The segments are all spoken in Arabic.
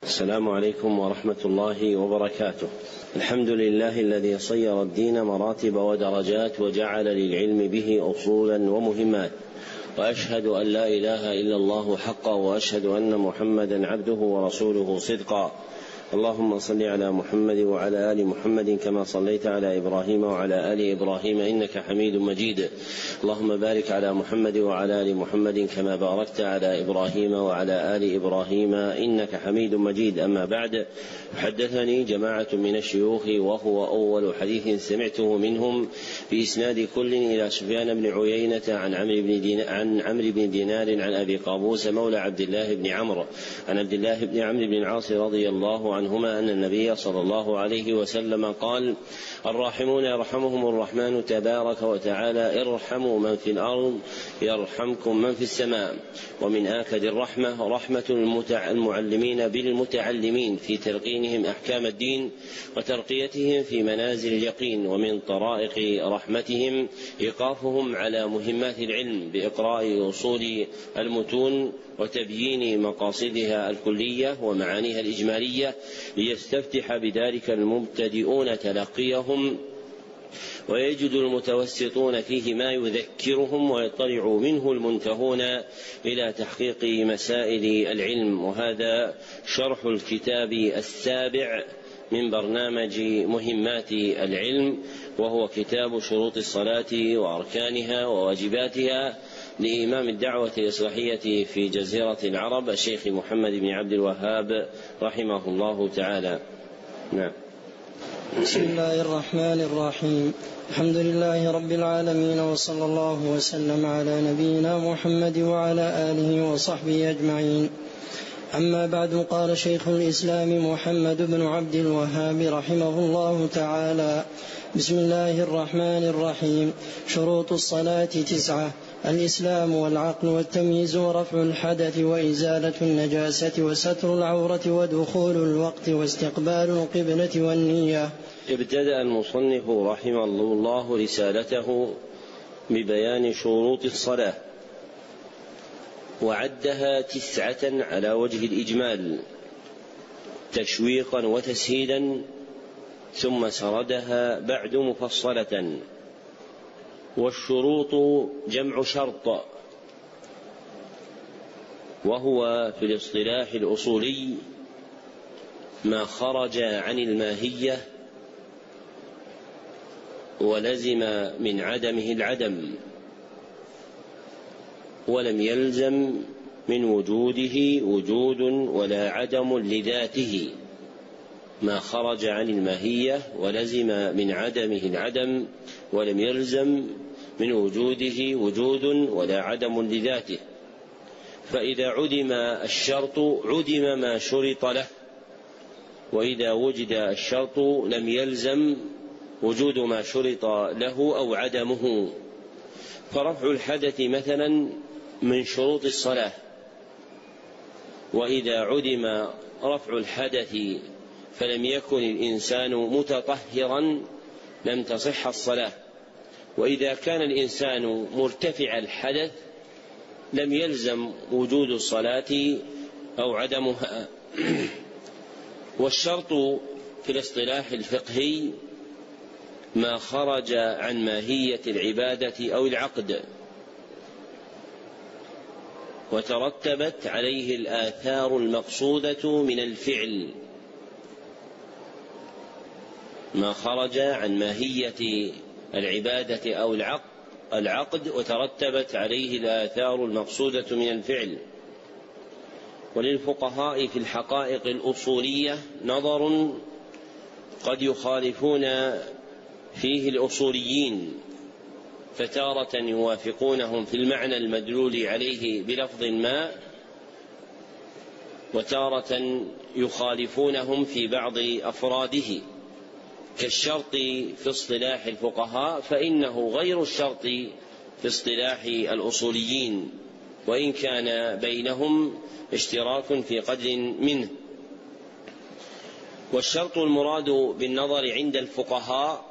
السلام عليكم ورحمة الله وبركاته. الحمد لله الذي صير الدين مراتب ودرجات وجعل للعلم به أصولا ومهمات، وأشهد أن لا إله إلا الله حقا، وأشهد أن محمدا عبده ورسوله صدقا. اللهم صل على محمد وعلى آل محمد كما صليت على إبراهيم وعلى آل إبراهيم إنك حميد مجيد. اللهم بارك على محمد وعلى آل محمد كما باركت على إبراهيم وعلى آل إبراهيم إنك حميد مجيد. أما بعد، حدثني جماعة من الشيوخ وهو أول حديث سمعته منهم بإسناد كل إلى سفيان بن عيينة عن عمرو بن دينار عن أبي قابوس مولى عبد الله بن عمرو عن عبد الله بن عمرو بن العاص رضي الله عنهما أن النبي صلى الله عليه وسلم قال: الراحمون يرحمهم الرحمن تبارك وتعالى، ارحموا من في الأرض يرحمكم من في السماء. ومن آكد الرحمة رحمة المعلمين بالمتعلمين في تلقينهم أحكام الدين وترقيتهم في منازل اليقين. ومن طرائق رحمتهم إيقافهم على مهمات العلم بإقراء أصول المتون وتبيين مقاصدها الكلية ومعانيها الإجمالية، ليستفتح بذلك المبتدئون تلقيهم ويجد المتوسطون فيه ما يذكرهم، ويطلع منه المنتهون إلى تحقيق مسائل العلم. وهذا شرح الكتاب السابع من برنامج مهمات العلم، وهو كتاب شروط الصلاة وأركانها وواجباتها لإمام الدعوة الإصلاحية في جزيرة العرب الشيخ محمد بن عبد الوهاب رحمه الله تعالى. نعم. بسم الله الرحمن الرحيم. الحمد لله رب العالمين، وصلى الله وسلم على نبينا محمد وعلى آله وصحبه أجمعين. أما بعد، قال شيخ الإسلام محمد بن عبد الوهاب رحمه الله تعالى: بسم الله الرحمن الرحيم. شروط الصلاة 9: الإسلام والعقل والتمييز ورفع الحدث وإزالة النجاسة وستر العورة ودخول الوقت واستقبال القبلة والنية. ابتدأ المصنف رحمه الله رسالته ببيان شروط الصلاة، وعدها 9 على وجه الإجمال تشويقا وتسهيلا، ثم سردها بعد مفصلة. والشروط جمع شرط، وهو في الاصطلاح الأصولي ما خرج عن الماهية ولزم من عدمه العدم، ولم يلزم من وجوده وجود ولا عدم لذاته. ما خرج عن الماهية ولزم من عدمه العدم ولم يلزم من وجوده وجود ولا عدم لذاته. فإذا عدم الشرط عدم ما شرط له، وإذا وجد الشرط لم يلزم وجود ما شرط له أو عدمه. فرفع الحدث مثلا من شروط الصلاة، وإذا عدم رفع الحدث فلم يكن الإنسان متطهرا لم تصح الصلاة. وإذا كان الإنسان مرتفع الحدث لم يلزم وجود الصلاة أو عدمها. والشرط في الاصطلاح الفقهي ما خرج عن ماهية العبادة أو العقد وترتبت عليه الآثار المقصودة من الفعل. ما خرج عن ماهية العبادة أو العقد وترتبت عليه الآثار المقصودة من الفعل. وللفقهاء في الحقائق الأصولية نظر قد يخالفون فيه الأصوليين، فتارة يوافقونهم في المعنى المدلول عليه بلفظ ما، وتارة يخالفونهم في بعض أفراده. كالشرط في اصطلاح الفقهاء فإنه غير الشرط في اصطلاح الأصوليين، وإن كان بينهم اشتراك في قدر منه. والشرط المراد بالنظر عند الفقهاء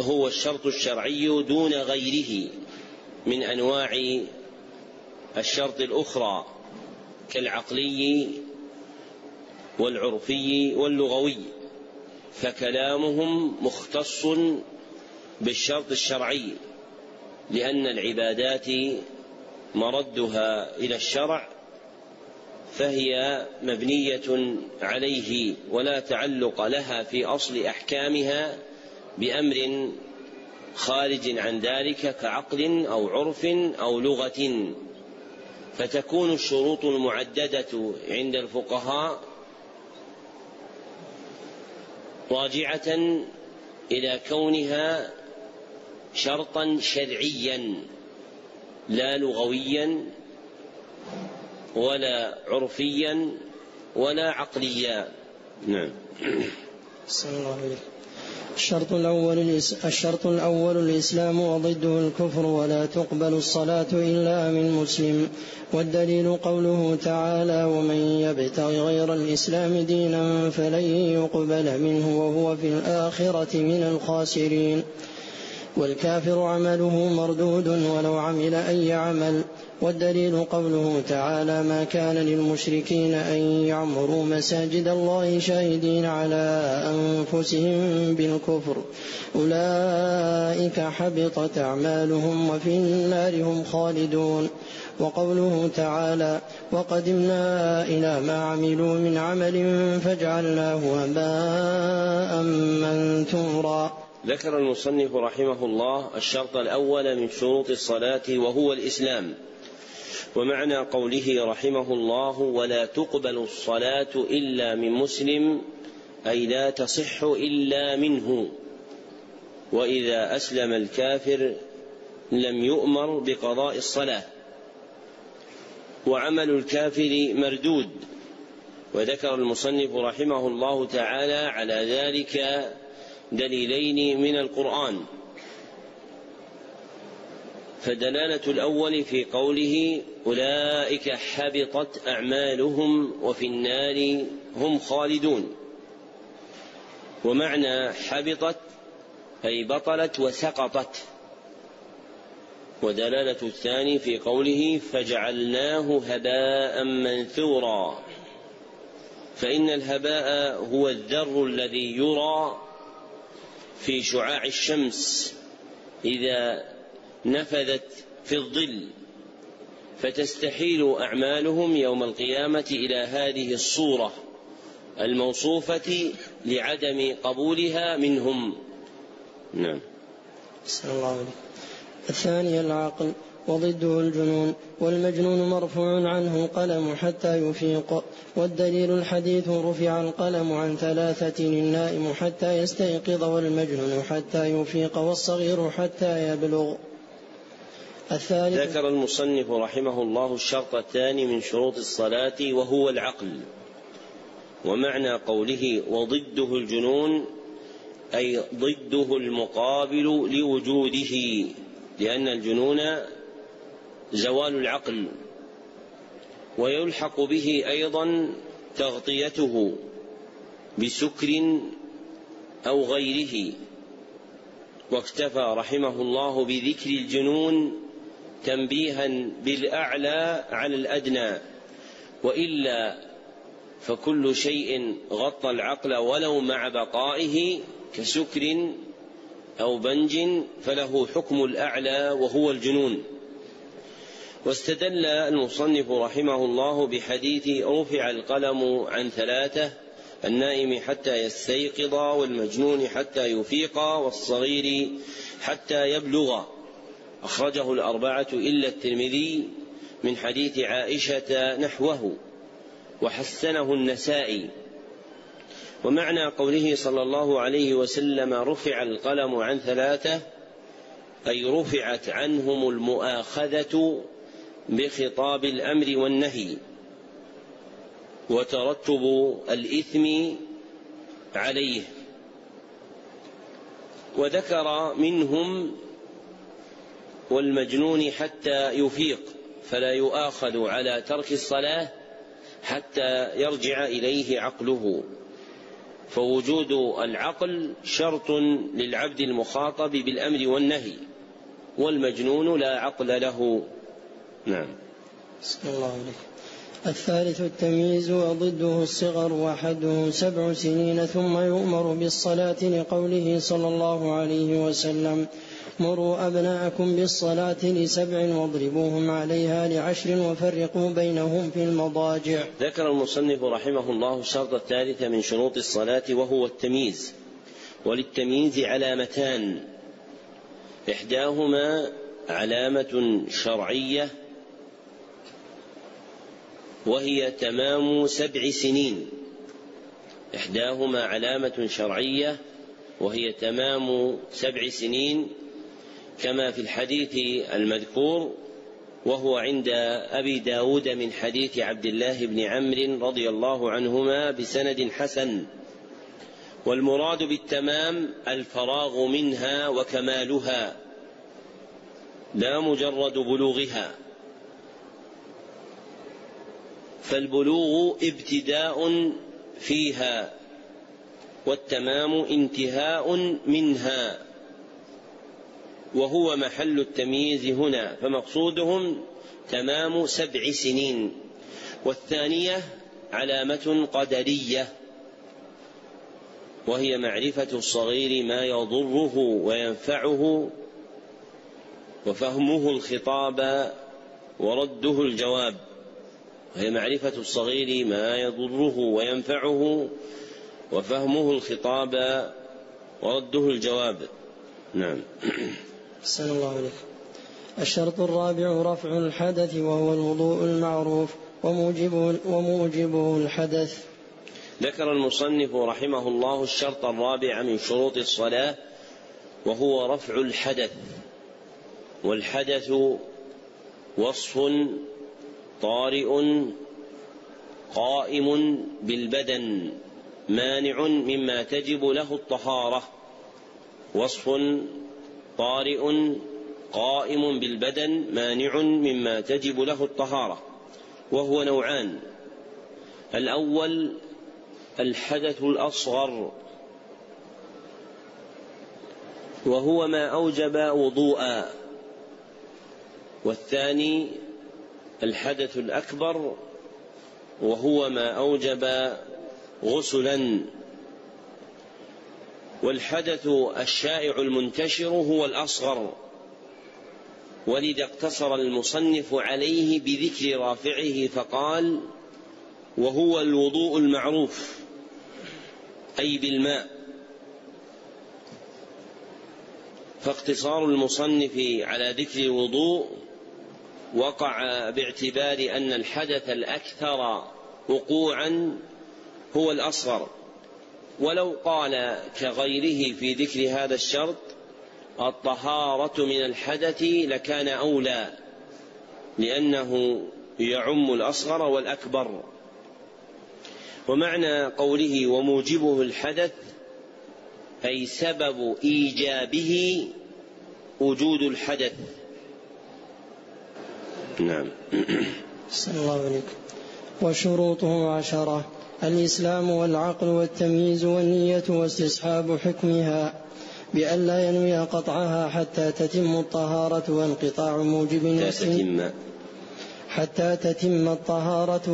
هو الشرط الشرعي دون غيره من أنواع الشرط الأخرى كالعقلي والعرفي واللغوي، فكلامهم مختص بالشرط الشرعي، لأن العبادات مردها إلى الشرع فهي مبنية عليه، ولا تعلق لها في أصل أحكامها بأمر خارج عن ذلك كعقل أو عرف أو لغة. فتكون الشروط المعددة عند الفقهاء راجعة إلى كونها شرطا شرعيا لا لغويا ولا عرفيا ولا عقليا. نعم. الشرط الأول الإسلام وضده الكفر، ولا تقبل الصلاة إلا من مسلم. والدليل قوله تعالى: ومن يبتغ غير الإسلام دينا فلن يقبل منه وهو في الآخرة من الخاسرين. والكافر عمله مردود ولو عمل أي عمل. والدليل قوله تعالى: ما كان للمشركين أن يعمروا مساجد الله شاهدين على أنفسهم بالكفر أولئك حبطت أعمالهم وفي النار هم خالدون. وقوله تعالى: وقدمنا إلى ما عملوا من عمل فجعلناه هباء منثورا. ذكر المصنف رحمه الله الشرط الأول من شروط الصلاة وهو الإسلام. ومعنى قوله رحمه الله: ولا تقبل الصلاة إلا من مسلم، أي لا تصح إلا منه، وإذا أسلم الكافر لم يؤمر بقضاء الصلاة، وعمل الكافر مردود. وذكر المصنف رحمه الله تعالى على ذلك دليلين من القرآن. فدلالة الأول في قوله: أولئك حبطت أعمالهم وفي النار هم خالدون. ومعنى حبطت أي بطلت وسقطت. ودلالة الثاني في قوله: فجعلناه هباء منثورا، فإن الهباء هو الذر الذي يرى في شعاع الشمس إذا نفذت في الظل، فتستحيل أعمالهم يوم القيامة إلى هذه الصورة الموصوفة لعدم قبولها منهم. نعم. الثاني العقل وضده الجنون، والمجنون مرفوع عنه القلم حتى يفيق. والدليل الحديث: رفع القلم عن 3، النائم حتى يستيقظ، والمجنون حتى يفيق، والصغير حتى يبلغ. ذكر المصنف رحمه الله الشرط الثاني من شروط الصلاة وهو العقل. ومعنى قوله: وضده الجنون، أي ضده المقابل لوجوده، لأن الجنون زوال العقل، ويلحق به أيضا تغطيته بسكر أو غيره. واكتفى رحمه الله بذكر الجنون تنبيها بالأعلى على الأدنى، وإلا فكل شيء غطى العقل ولو مع بقائه كسكر أو بنج فله حكم الأعلى وهو الجنون. واستدل المصنف رحمه الله بحديث: رفع القلم عن 3، النائم حتى يستيقظ، والمجنون حتى يفيق، والصغير حتى يبلغ. أخرجه الأربعة إلا الترمذي من حديث عائشة نحوه، وحسنه النسائي. ومعنى قوله صلى الله عليه وسلم: رفع القلم عن 3، أي رفعت عنهم المؤاخذة بخطاب الأمر والنهي وترتب الإثم عليه. وذكر منهم: والمجنون حتى يفيق، فلا يؤاخذ على ترك الصلاة حتى يرجع إليه عقله. فوجود العقل شرط للعبد المخاطب بالأمر والنهي، والمجنون لا عقل له. نعم. بسم الله عليك. الثالث التمييز وضده الصغر وحده 7 سنين ثم يؤمر بالصلاة لقوله صلى الله عليه وسلم مروا أبناءكم بالصلاة ل7 واضربوهم عليها ل10 وفرقوا بينهم في المضاجع. ذكر المصنف رحمه الله الشرط الثالث من شروط الصلاة وهو التمييز. وللتمييز علامتان، إحداهما علامة شرعية وهي تمام 7 سنين. إحداهما علامة شرعية وهي تمام 7 سنين كما في الحديث المذكور، وهو عند أبي داود من حديث عبد الله بن عمرو رضي الله عنهما بسند حسن. والمراد بالتمام الفراغ منها وكمالها لا مجرد بلوغها، فالبلوغ ابتداء فيها والتمام انتهاء منها، وهو محل التمييز هنا، فمقصودهم تمام 7 سنين. والثانية علامة قدرية وهي معرفة الصغير ما يضره وينفعه وفهمه الخطاب ورده الجواب. وهي معرفة الصغير ما يضره وينفعه وفهمه الخطاب ورده الجواب. نعم. أحسن الله عليك. الشرط الرابع رفع الحدث وهو الوضوء المعروف وموجبه الحدث. ذكر المصنف رحمه الله الشرط الرابع من شروط الصلاة وهو رفع الحدث. والحدث وصف طارئ قائم بالبدن مانع مما تجب له الطهارة. وصف طارئ قائم بالبدن مانع مما تجب له الطهارة، وهو نوعان. الأول الحدث الأصغر وهو ما أوجب وضوءا، والثاني الحدث الأكبر وهو ما أوجب غسلا. والحدث الشائع المنتشر هو الأصغر، ولذا اقتصر المصنف عليه بذكر رافعه فقال وهو الوضوء المعروف أي بالماء. فاقتصار المصنف على ذكر الوضوء وقع باعتبار أن الحدث الأكثر وقوعا هو الأصغر، ولو قال كغيره في ذكر هذا الشرط الطهارة من الحدث لكان أولى، لأنه يعم الأصغر والأكبر. ومعنى قوله وموجبه الحدث أي سبب إيجابه وجود الحدث. نعم. صلى الله عليك. وشروطه 10: الإسلام والعقل والتمييز والنية واستصحاب حكمها بأن لا ينوي قطعها حتى تتم الطهارة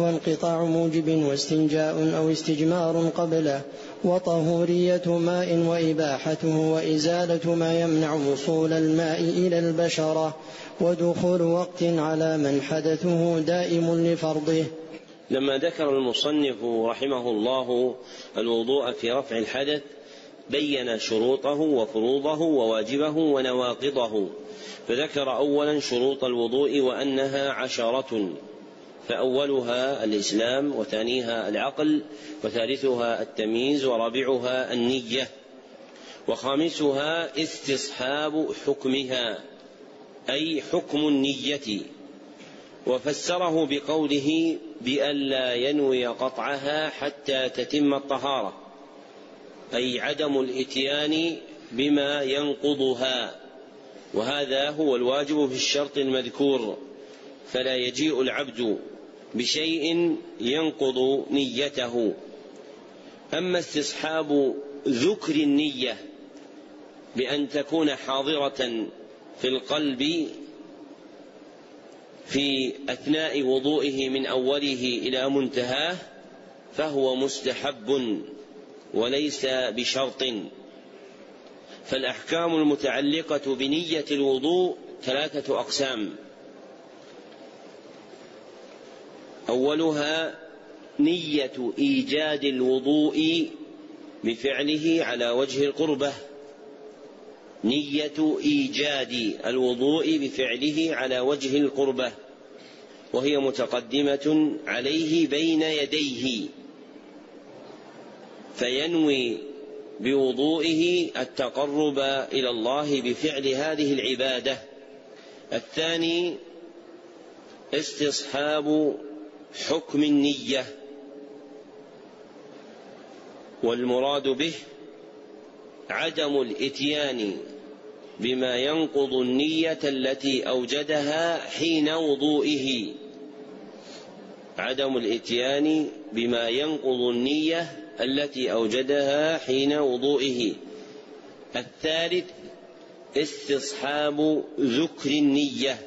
وانقطاع موجب واستنجاء أو استجمار قبله، وطهورية ماء وإباحته، وإزالة ما يمنع وصول الماء إلى البشرة، ودخول وقت على من حدثه دائم لفرضه. لما ذكر المصنف رحمه الله الوضوء في رفع الحدث بين شروطه وفروضه وواجبه ونواقضه، فذكر أولا شروط الوضوء وأنها 10، فأولها الإسلام، وثانيها العقل، وثالثها التمييز، ورابعها النية، وخامسها استصحاب حكمها أي حكم النية. وفسره بقوله بألا ينوي قطعها حتى تتم الطهارة، أي عدم الإتيان بما ينقضها، وهذا هو الواجب في الشرط المذكور، فلا يجيء العبد بشيء ينقض نيته. أما استصحاب ذكر النية بأن تكون حاضرة في القلب في أثناء وضوئه من أوله إلى منتهاه فهو مستحب وليس بشرط. فالأحكام المتعلقة بنية الوضوء 3 أقسام: أولها نية إيجاد الوضوء بفعله على وجه القربة، نية إيجاد الوضوء بفعله على وجه القربة، وهي متقدمة عليه بين يديه، فينوي بوضوئه التقرب إلى الله بفعل هذه العبادة. الثاني استصحاب حكم النية، والمراد به عدم الإتيان بما ينقض النية التي أوجدها حين وضوئه، عدم الإتيان بما ينقض النية التي أوجدها حين وضوئه. الثالث استصحاب ذكر النية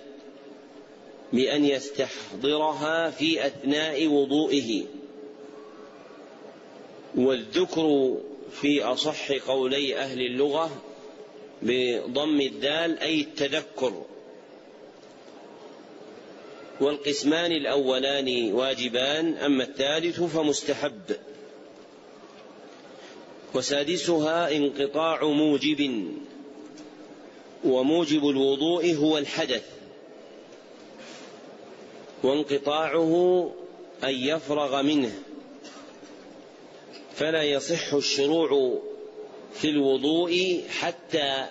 بأن يستحضرها في أثناء وضوئه، والذكر في أصح قولي أهل اللغة بضم الدال أي التذكر. والقسمان الأولان واجبان، أما الثالث فمستحب. وسادسها انقطاع موجب، وموجب الوضوء هو الحدث، وانقطاعه أن يفرغ منه، فلا يصح الشروع في الوضوء حتى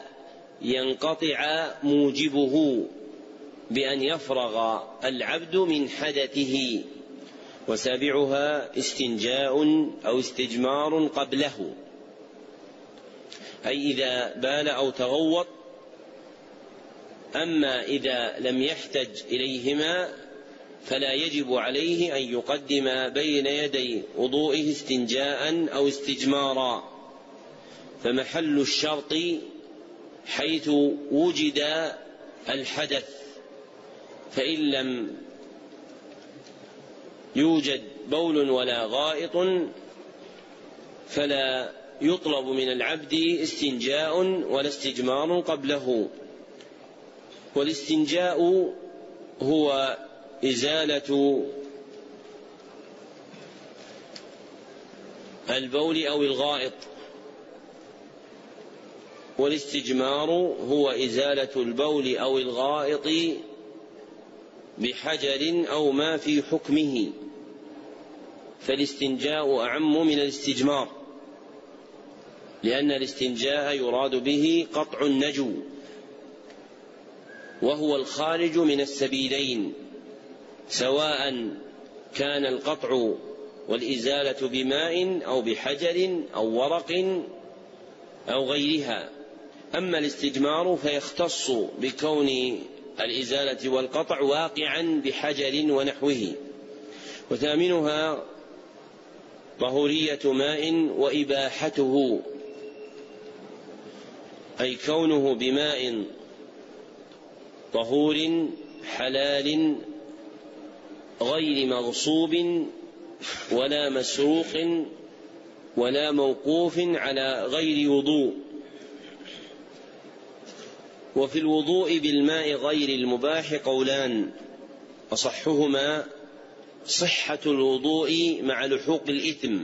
ينقطع موجبه بأن يفرغ العبد من حدثه. وسابعها استنجاء أو استجمار قبله، أي إذا بال أو تغوط. أما إذا لم يحتج إليهما فلا يجب عليه أن يقدم بين يدي وضوئه استنجاء أو استجمارا، فمحل الشرط حيث وجد الحدث، فإن لم يوجد بول ولا غائط فلا يطلب من العبد استنجاء ولا استجمار قبله. والاستنجاء هو إزالة البول أو الغائط، والاستجمار هو إزالة البول أو الغائط بحجر أو ما في حكمه، فالاستنجاء أعم من الاستجمار، لأن الاستنجاء يراد به قطع النجو، وهو الخارج من السبيلين، سواء كان القطع والإزالة بماء أو بحجر أو ورق أو غيرها. أما الاستجمار فيختص بكون الإزالة والقطع واقعا بحجر ونحوه. وثامنها طهورية ماء وإباحته، أي كونه بماء طهور حلال غير مغصوب ولا مسروق ولا موقوف على غير وضوء. وفي الوضوء بالماء غير المباح قولان، أصحهما صحة الوضوء مع لحوق الإثم،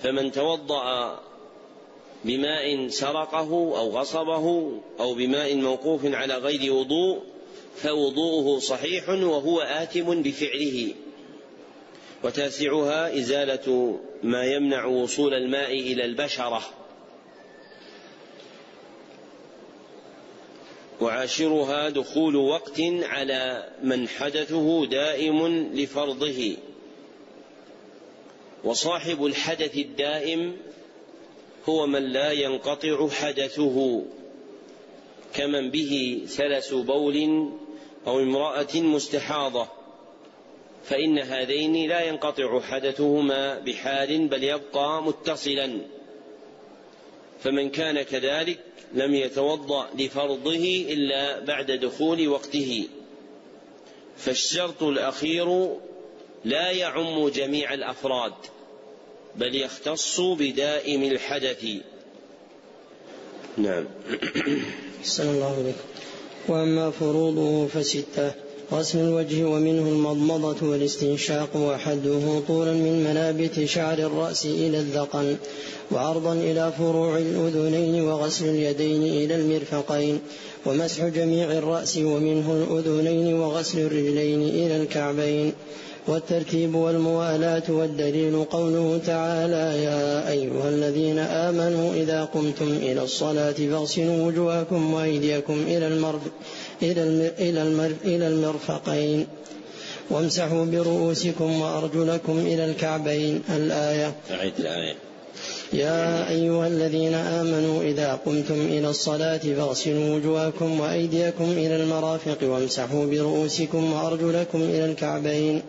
فمن توضأ بماء سرقه أو غصبه أو بماء موقوف على غير وضوء فوضوءه صحيح وهو آثم بفعله. وتاسعها إزالة ما يمنع وصول الماء إلى البشرة. وعاشرها دخول وقت على من حدثه دائم لفرضه. وصاحب الحدث الدائم هو من لا ينقطع حدثه، كمن به سلس بول أو امرأة مستحاضة، فإن هذين لا ينقطع حدثهما بحال بل يبقى متصلا. فمن كان كذلك لم يتوضأ لفرضه إلا بعد دخول وقته. فالشرط الأخير لا يعم جميع الأفراد بل يختص بدائم الحدث. نعم. أحسن الله عليكم. وأما فروضه فستة: غسل الوجه ومنه المضمضة والاستنشاق، وحده طولا من منابت شعر الرأس إلى الذقن، وعرضا إلى فروع الأذنين، وغسل اليدين إلى المرفقين، ومسح جميع الرأس ومنه الأذنين، وغسل الرجلين إلى الكعبين. والترتيب والموالاة. والدليل قوله تعالى: يا أيها الذين آمنوا إذا قمتم إلى الصلاة فاغسلوا وجوهكم وأيديكم إلى المرفقين، وامسحوا برؤوسكم وأرجلكم إلى الكعبين. الآية. يا أيها الذين آمنوا إذا قمتم إلى الصلاة فاغسلوا وجوهكم وأيديكم إلى المرافق، وامسحوا برؤوسكم وأرجلكم إلى الكعبين.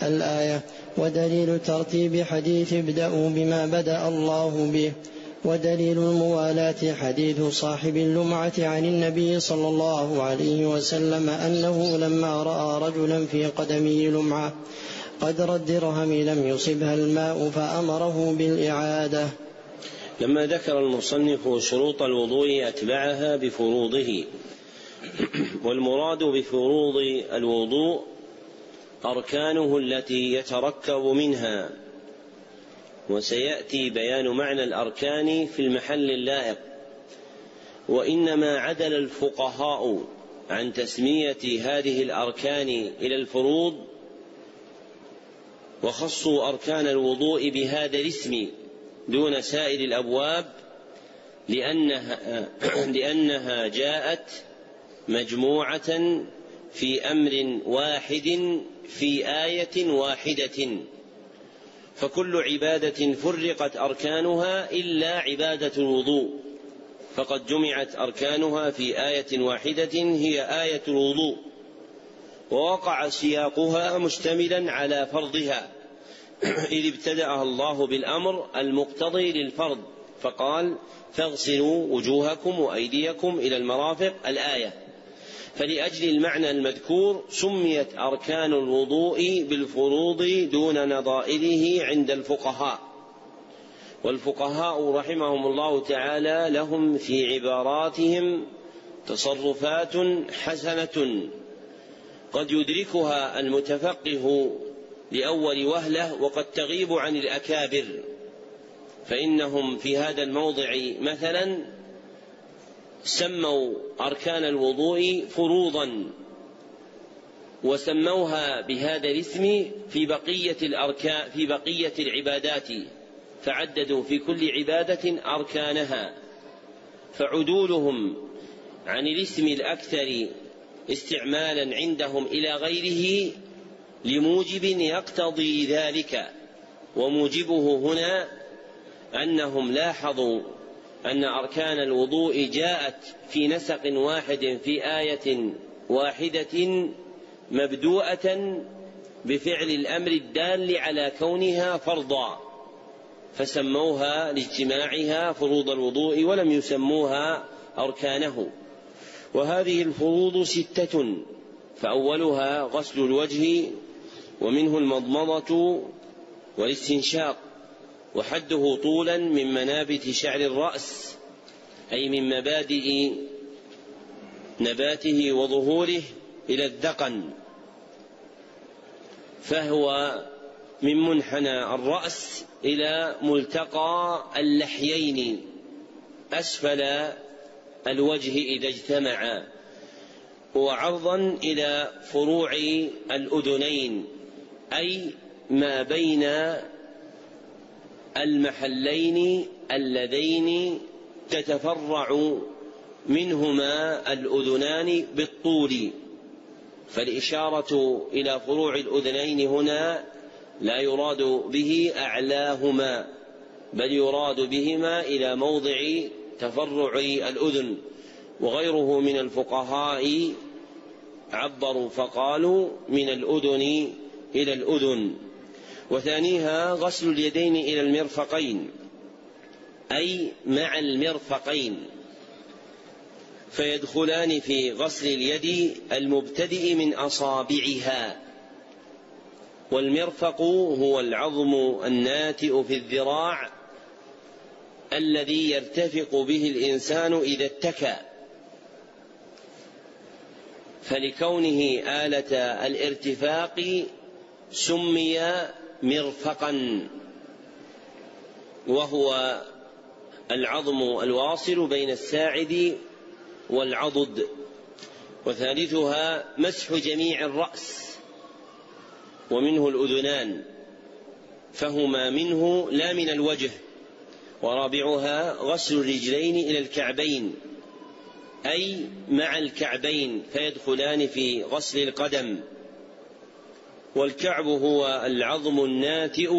الآية. ودليل الترتيب حديث ابدأوا بما بدأ الله به. ودليل الموالاة حديث صاحب اللمعة عن النبي صلى الله عليه وسلم أنه لما رأى رجلا في قدمه لمعة قدر الدرهم لم يصبها الماء فأمره بالإعادة. لما ذكر المصنف شروط الوضوء أتبعها بفروضه. والمراد بفروض الوضوء أركانه التي يتركب منها، وسيأتي بيان معنى الأركان في المحل اللائق. وإنما عدل الفقهاء عن تسمية هذه الأركان إلى الفروض، وخصوا أركان الوضوء بهذا الاسم دون سائر الأبواب لأنها جاءت مجموعة في أمر واحد في آية واحدة. فكل عبادة فرقت أركانها إلا عبادة الوضوء، فقد جمعت أركانها في آية واحدة هي آية الوضوء، ووقع سياقها مشتملا على فرضها، إذ ابتدأها الله بالأمر المقتضي للفرض فقال: فاغسلوا وجوهكم وأيديكم إلى المرافق. الآية. فلأجل المعنى المذكور سميت أركان الوضوء بالفروض دون نظائره عند الفقهاء. والفقهاء رحمهم الله تعالى لهم في عباراتهم تصرفات حسنة قد يدركها المتفقه لأول وهلة وقد تغيب عن الأكابر. فإنهم في هذا الموضع مثلا سموا أركان الوضوء فروضا، وسموها بهذا الاسم في بقية العبادات، فعددوا في كل عبادة أركانها. فعدولهم عن الاسم الأكثر استعمالا عندهم إلى غيره لموجب يقتضي ذلك، وموجبه هنا أنهم لاحظوا أن أركان الوضوء جاءت في نسق واحد في آية واحدة مبدوءة بفعل الأمر الدال على كونها فرضا، فسموها لاجتماعها فروض الوضوء ولم يسموها أركانه. وهذه الفروض 6: فأولها غسل الوجه ومنه المضمضة والاستنشاق، وحده طولا من منابت شعر الرأس، أي من مبادئ نباته وظهوره إلى الذقن، فهو من منحنى الرأس إلى ملتقى اللحيين أسفل الوجه إذا اجتمعا، وعرضا إلى فروع الأذنين، أي ما بين المحلين اللذين تتفرع منهما الأذنان بالطول. فالإشارة إلى فروع الأذنين هنا لا يراد به أعلاهما، بل يراد بهما إلى موضع تفرع الأذن. وغيره من الفقهاء عبروا فقالوا من الأذن إلى الأذن. وثانيها غسل اليدين إلى المرفقين، أي مع المرفقين، فيدخلان في غسل اليد المبتدئ من أصابعها. والمرفق هو العظم الناتئ في الذراع الذي يرتفق به الإنسان إذا اتكى، فلكونه آلة الارتفاق سمي مرفقا، وهو العظم الواصل بين الساعد والعضد. وثالثها مسح جميع الرأس ومنه الأذنان، فهما منه لا من الوجه. ورابعها غسل الرجلين إلى الكعبين أي مع الكعبين، فيدخلان في غسل القدم. والكعب هو العظم الناتئ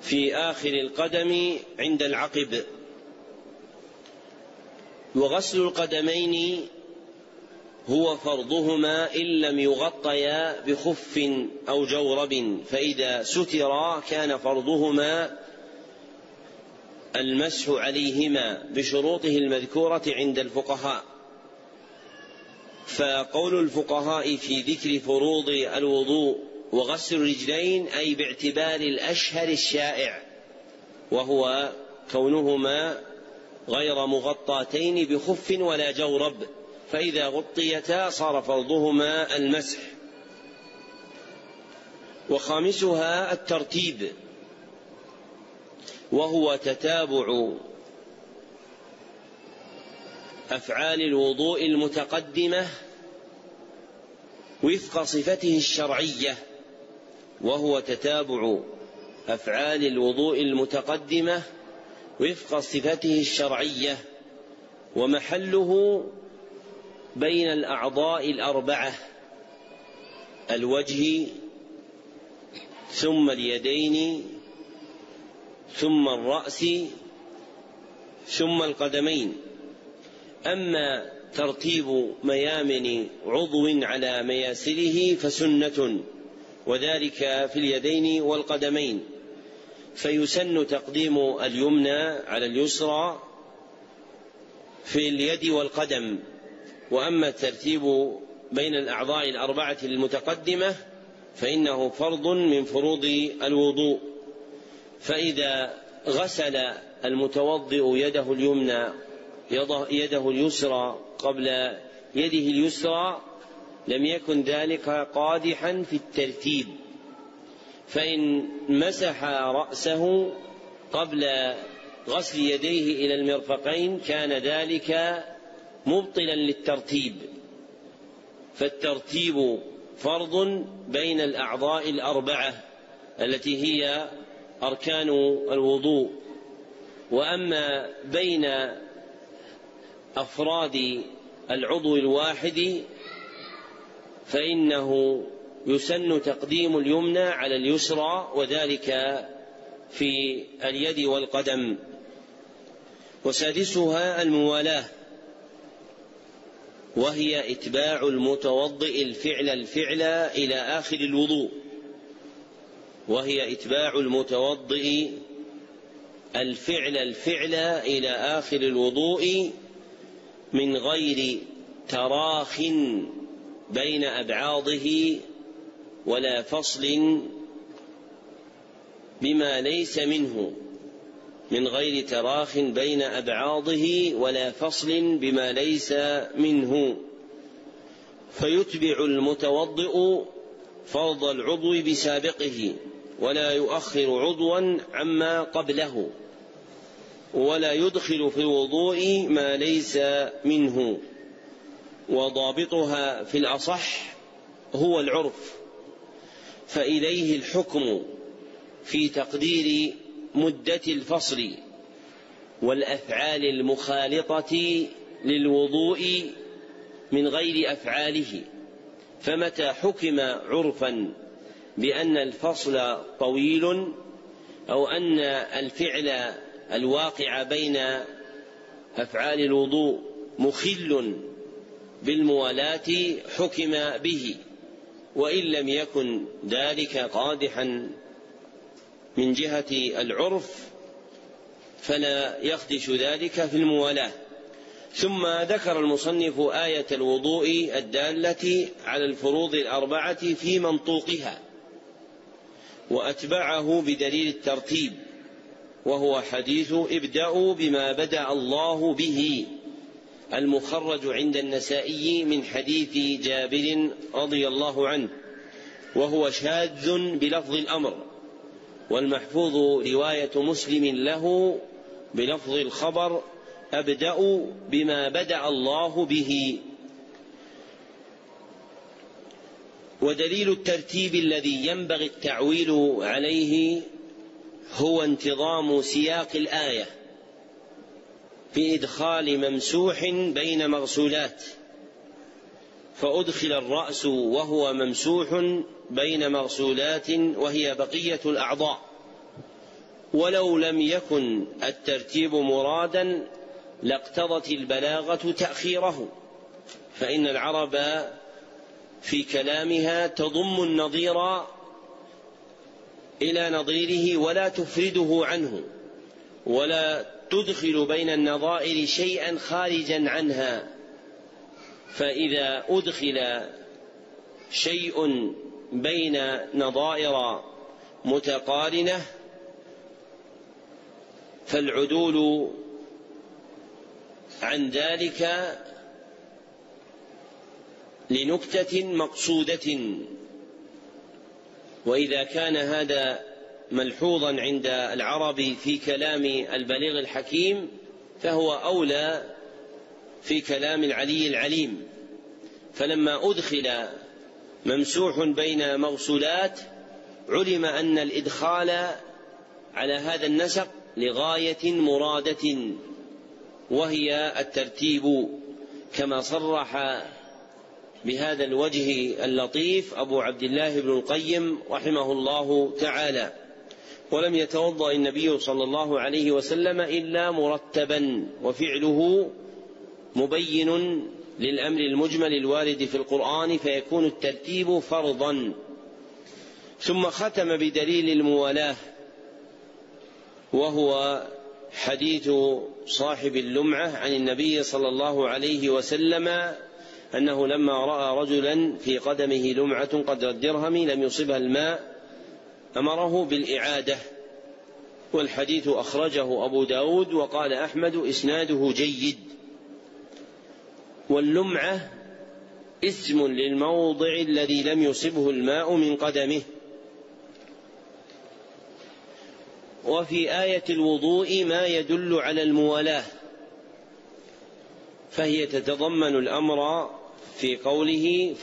في آخر القدم عند العقب. وغسل القدمين هو فرضهما إن لم يغطيا بخف أو جورب، فإذا سترا كان فرضهما المسح عليهما بشروطه المذكورة عند الفقهاء. فقول الفقهاء في ذكر فروض الوضوء وغسل الرجلين أي باعتبار الأشهر الشائع، وهو كونهما غير مغطاتين بخف ولا جورب، فإذا غطيتا صار فرضهما المسح. وخامسها الترتيب، وهو تتابع أفعال الوضوء المتقدمة وفق صفته الشرعية، وهو تتابع أفعال الوضوء المتقدمة وفق صفته الشرعية، ومحله بين الأعضاء الأربعة: الوجه ثم اليدين ثم الرأس ثم القدمين. أما ترتيب ميامن عضو على مياسره فسنة، وذلك في اليدين والقدمين، فيسن تقديم اليمنى على اليسرى في اليد والقدم. وأما الترتيب بين الأعضاء الأربعة المتقدمة فإنه فرض من فروض الوضوء. فإذا غسل المتوضئ يده اليمنى يده اليسرى قبل يده اليسرى لم يكن ذلك قادحا في الترتيب، فإن مسح رأسه قبل غسل يديه إلى المرفقين كان ذلك مبطلا للترتيب. فالترتيب فرض بين الأعضاء الأربعة التي هي أركان الوضوء. وأما بين أفراد العضو الواحد فإنه يسن تقديم اليمنى على اليسرى، وذلك في اليد والقدم. وسادسها الموالاة، وهي إتباع المتوضئ الفعل إلى آخر الوضوء، وهي إتباع المتوضئ الفعل إلى آخر الوضوء من غير تراخ بين أبعاضه ولا فصل بما ليس منه، من غير تراخ بين أبعاضه ولا فصل بما ليس منه، فيتبع المتوضئ فرض العضو بسابقه، ولا يؤخر عضوا عما قبله، ولا يدخل في الوضوء ما ليس منه. وضابطها في الأصح هو العرف، فإليه الحكم في تقدير مدة الفصل والأفعال المخالطة للوضوء من غير أفعاله. فمتى حكم عرفا بأن الفصل طويل أو أن الفعل الواقع بين أفعال الوضوء مخل بالموالاة حكم به، وإن لم يكن ذلك قادحا من جهة العرف فلا يخدش ذلك في الموالاة. ثم ذكر المصنف آية الوضوء الدالة على الفروض الأربعة في منطوقها، وأتبعه بدليل الترتيب، وهو حديث ابدأوا بما بدأ الله به، المخرج عند النسائي من حديث جابر رضي الله عنه، وهو شاذ بلفظ الأمر، والمحفوظ رواية مسلم له بلفظ الخبر أبدأ بما بدأ الله به. ودليل الترتيب الذي ينبغي التعويل عليه هو انتظام سياق الآية في إدخال ممسوح بين مغسولات، فأدخل الرأس وهو ممسوح بين مغسولات وهي بقية الأعضاء، ولو لم يكن الترتيب مرادا لاقتضت البلاغة تأخيره، فإن العرب في كلامها تضم النظير إلى نظيره ولا تفرده عنه، ولا تدخل بين النظائر شيئا خارجا عنها، فإذا أدخل شيء بين نظائر متقارنة فالعدول عن ذلك لنكتة مقصودة. وإذا كان هذا ملحوظا عند العرب في كلام البليغ الحكيم فهو أولى في كلام العلي العليم. فلما أدخل ممسوح بين مغسولات علم أن الإدخال على هذا النسق لغاية مرادة، وهي الترتيب، كما صرح بهذا الوجه اللطيف أبو عبد الله بن القيم رحمه الله تعالى. ولم يتوضأ النبي صلى الله عليه وسلم إلا مرتبا، وفعله مبين للأمر المجمل الوارد في القرآن، فيكون الترتيب فرضا. ثم ختم بدليل الموالاة، وهو حديث صاحب اللمعة عن النبي صلى الله عليه وسلم أنه لما رأى رجلا في قدمه لمعة قدر الدرهم لم يصبها الماء أمره بالإعادة، والحديث أخرجه أبو داود وقال أحمد إسناده جيد. واللمعة اسم للموضع الذي لم يصبه الماء من قدمه. وفي آية الوضوء ما يدل على الموالاة، فهي تتضمن الأمر في قوله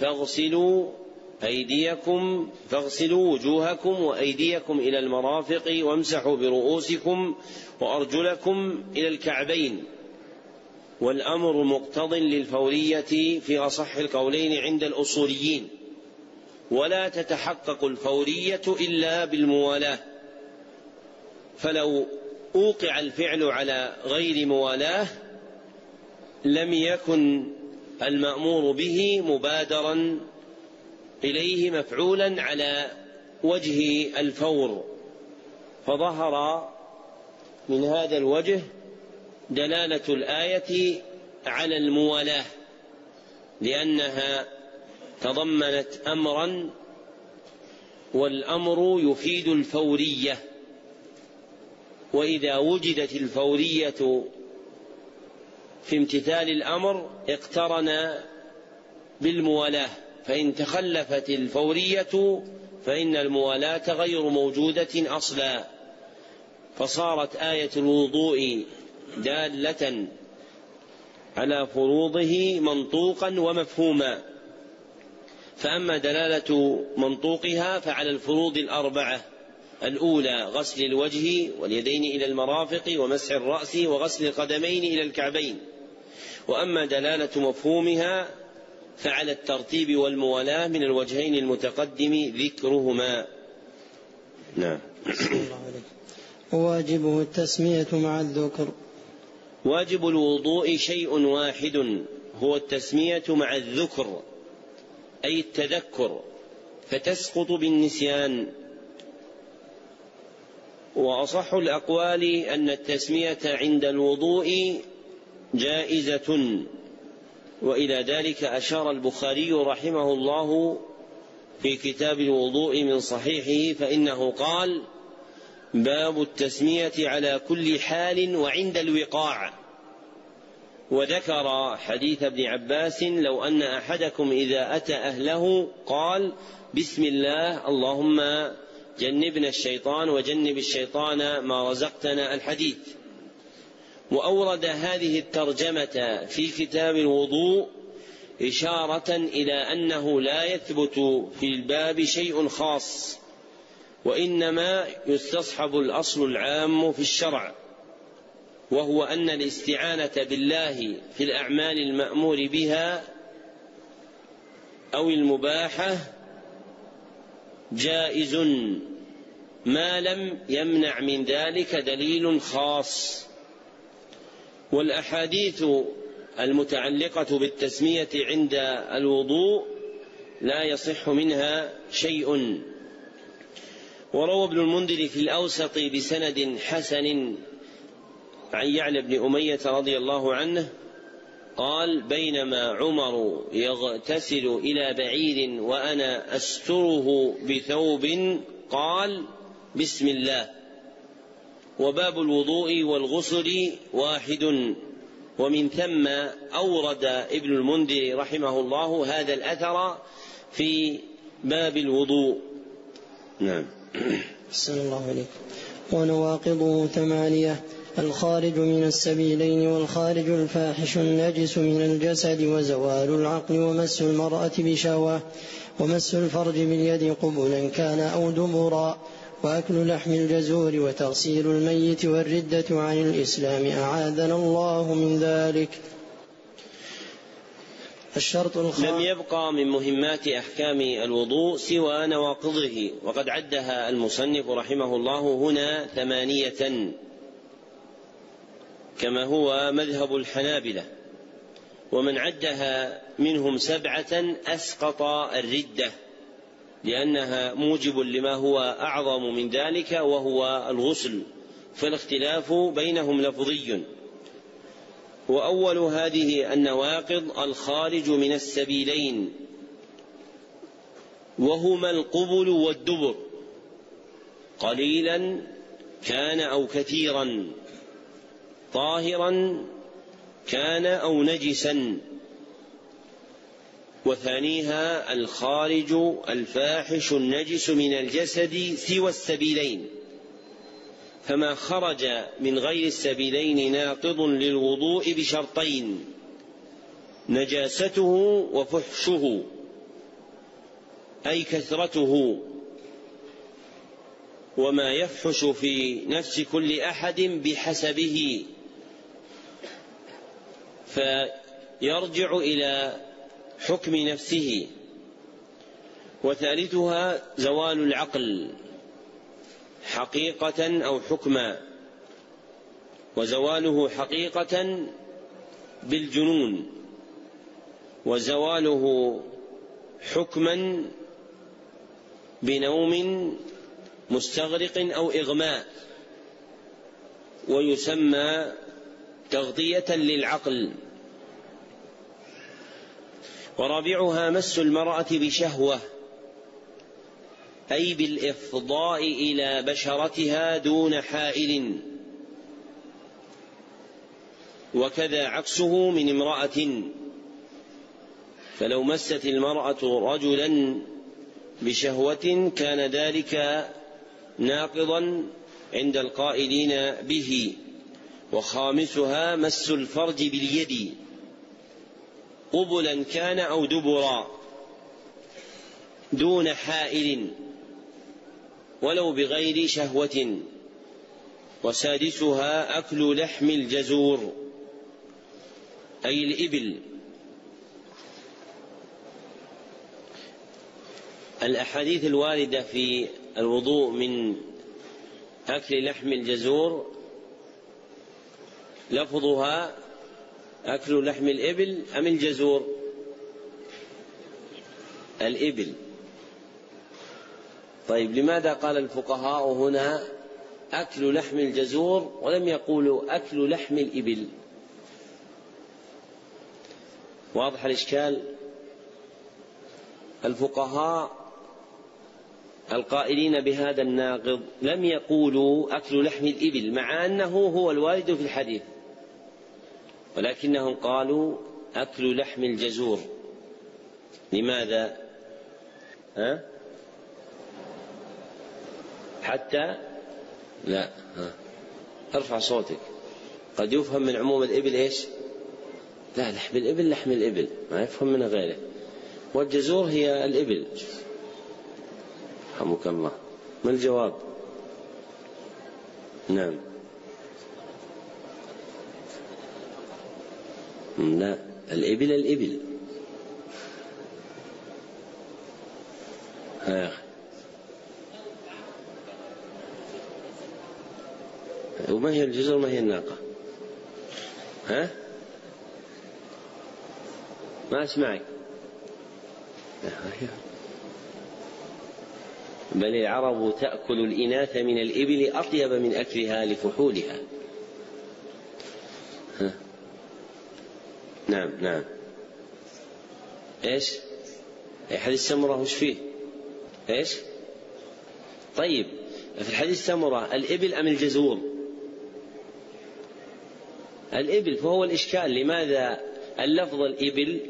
فاغسلوا وجوهكم وأيديكم إلى المرافق وامسحوا برؤوسكم وأرجلكم إلى الكعبين، والأمر مقتض للفورية في أصح القولين عند الأصوليين، ولا تتحقق الفورية إلا بالموالاة، فلو أوقع الفعل على غير موالاه لم يكن المأمور به مبادرا إليه مفعولا على وجه الفور. فظهر من هذا الوجه دلالة الآية على الموالاة، لأنها تضمنت أمرا، والأمر يفيد الفورية، وإذا وجدت الفورية في امتثال الأمر اقترن بالموالاة، فإن تخلفت الفورية فإن الموالاة غير موجودة أصلا، فصارت آية الوضوء دالة على فروضه منطوقا ومفهوما. فأما دلالة منطوقها فعلى الفروض الأربعة: الأولى غسل الوجه واليدين إلى المرافق ومسح الرأس وغسل القدمين إلى الكعبين. وأما دلالة مفهومها فعلى الترتيب والموالاة من الوجهين المتقدم ذكرهما. نعم. واجبه التسمية مع الذكر. واجب الوضوء شيء واحد، هو التسمية مع الذكر، أي التذكر، فتسقط بالنسيان. وأصح الأقوال أن التسمية عند الوضوء جائزة. وإلى ذلك أشار البخاري رحمه الله في كتاب الوضوء من صحيحه، فإنه قال: باب التسمية على كل حال وعند الوقاع. وذكر حديث ابن عباس: لو أن أحدكم إذا أتى أهله قال: بسم الله اللهم جنبنا الشيطان وجنب الشيطان ما رزقتنا، الحديث. وأورد هذه الترجمة في كتاب الوضوء إشارة إلى أنه لا يثبت في الباب شيء خاص، وإنما يستصحب الأصل العام في الشرع، وهو أن الاستعانة بالله في الأعمال المأمور بها أو المباحة جائز ما لم يمنع من ذلك دليل خاص. والأحاديث المتعلقة بالتسمية عند الوضوء لا يصح منها شيء. وروى ابن المنذر في الأوسط بسند حسن عن يعلى بن أمية رضي الله عنه قال: بينما عمر يغتسل إلى بعير وأنا أستره بثوب قال: بسم الله. وباب الوضوء والغسل واحد. ومن ثم أورد ابن المنذر رحمه الله هذا الأثر في باب الوضوء. نعم. أحسن الله عليكم. ونواقضه 8: الخارج من السبيلين، والخارج الفاحش النجس من الجسد، وزوال العقل، ومس المرأة بشهوة، ومس الفرج باليد قبلا كان أو دبرا، وأكل لحم الجزور، وتغسيل الميت، والردة عن الإسلام أعاذنا الله من ذلك. الشرط لم يبقى من مهمات أحكام الوضوء سوى نواقضه، وقد عدها المصنف رحمه الله هنا 8 كما هو مذهب الحنابلة، ومن عدها منهم 7 أسقط الردة، لأنها موجب لما هو أعظم من ذلك وهو الغسل، فالاختلاف بينهم لفظي. وأول هذه النواقض الخارج من السبيلين، وهما القبل والدبر، قليلا كان أو كثيرا، طاهرا كان أو نجسا. وثانيها الخارج الفاحش النجس من الجسد سوى السبيلين، فما خرج من غير السبيلين ناقض للوضوء بشرطين: نجاسته وفحشه، أي كثرته، وما يفحش في نفس كل أحد بحسبه، فيرجع إلى حكم نفسه. وثالثها زوال العقل حقيقة أو حكما، وزواله حقيقة بالجنون، وزواله حكما بنوم مستغرق أو إغماء، ويسمى تغطية للعقل. ورابعها مس المرأة بشهوة، أي بالإفضاء إلى بشرتها دون حائل، وكذا عكسه من امرأة، فلو مست المرأة رجلا بشهوة كان ذلك ناقضا عند القائلين به. وخامسها مس الفرج باليد قبلا كان أو دبرا دون حائل ولو بغير شهوة. وسادسها أكل لحم الجزور أي الإبل. الأحاديث الواردة في الوضوء من أكل لحم الجزور لفظها أكل لحم الإبل أم الجزور؟ الإبل. طيب لماذا قال الفقهاء هنا أكل لحم الجزور ولم يقولوا أكل لحم الإبل؟ واضح الإشكال؟ الفقهاء القائلين بهذا الناقض لم يقولوا أكل لحم الإبل مع أنه هو الوارد في الحديث، ولكنهم قالوا أكل لحم الجزور. لماذا؟ حتى لا ارفع صوتك. قد يفهم من عموم الإبل إيش؟ لا، لحم الإبل لحم الإبل، ما يفهم منه غيره، والجزور هي الإبل. رحمك الله. ما الجواب؟ نعم. لا، الإبل الإبل. وما هي الجزر ما هي الناقة؟ ما أسمعك. بل العرب تأكل الإناث من الإبل أطيب من أكلها لفحولها. نعم. إيش؟ حديث سمرة وش فيه؟ إيش؟ طيب، في الحديث سمرة الإبل أم الجزور؟ الإبل. فهو الإشكال لماذا اللفظ الإبل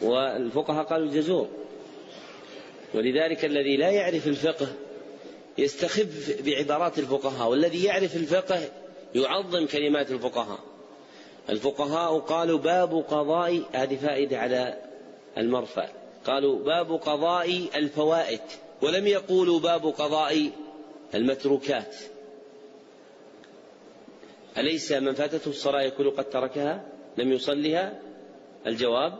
والفقهاء قالوا الجزور؟ ولذلك الذي لا يعرف الفقه يستخف بعبارات الفقهاء، والذي يعرف الفقه يعظم كلمات الفقهاء. الفقهاء قالوا باب قضاء، هذه فائدة على المرفع، قالوا باب قضاء الفوائد، ولم يقولوا باب قضاء المتروكات. أليس من فاتته الصلاة يكون قد تركها لم يصلها؟ الجواب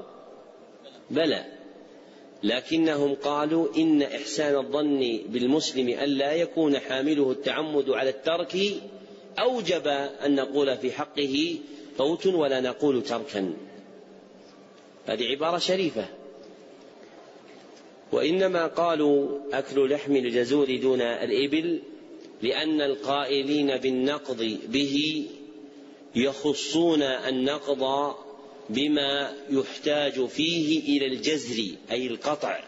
بلى، لكنهم قالوا إن إحسان الظن بالمسلم ألا يكون حامله التعمد على الترك أوجب أن نقول في حقه فوت ولا نقول تركا. هذه عبارة شريفة. وإنما قالوا أكل لحم الجزور دون الإبل لأن القائلين بالنقض به يخصون النقض بما يحتاج فيه إلى الجزر أي القطع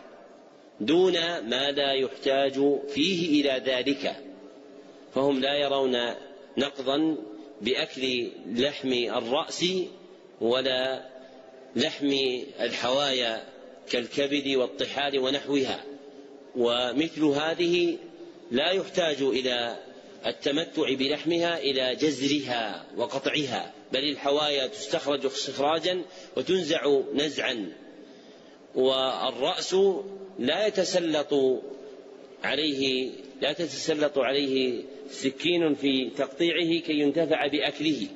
دون ما لا يحتاج فيه إلى ذلك، فهم لا يرون نقضا بأكل لحم الرأس ولا لحم الحوايا كالكبد والطحال ونحوها، ومثل هذه لا يحتاج إلى التمتع بلحمها إلى جزرها وقطعها، بل الحوايا تستخرج استخراجا وتنزع نزعا، والرأس لا تتسلط عليه سكين في تقطيعه كي ينتفع بأكله،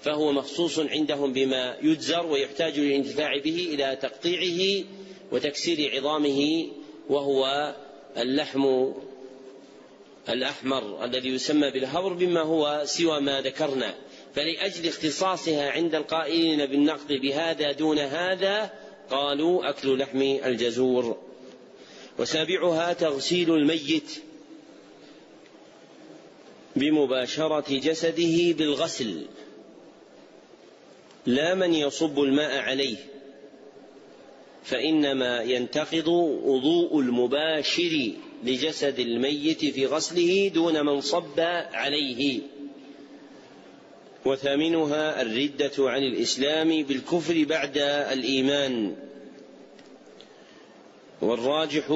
فهو مخصوص عندهم بما يجزر ويحتاج للانتفاع به إلى تقطيعه وتكسير عظامه، وهو اللحم الأحمر الذي يسمى بالهور بما هو سوى ما ذكرنا. فلأجل اختصاصها عند القائلين بالنقض بهذا دون هذا قالوا أكل لحم الجزور. وسابعها تغسيل الميت بمباشرة جسده بالغسل، لا من يصب الماء عليه، فإنما ينتقض وضوء المباشر لجسد الميت في غسله دون من صب عليه. وثامنها الردة عن الإسلام بالكفر بعد الإيمان. والراجح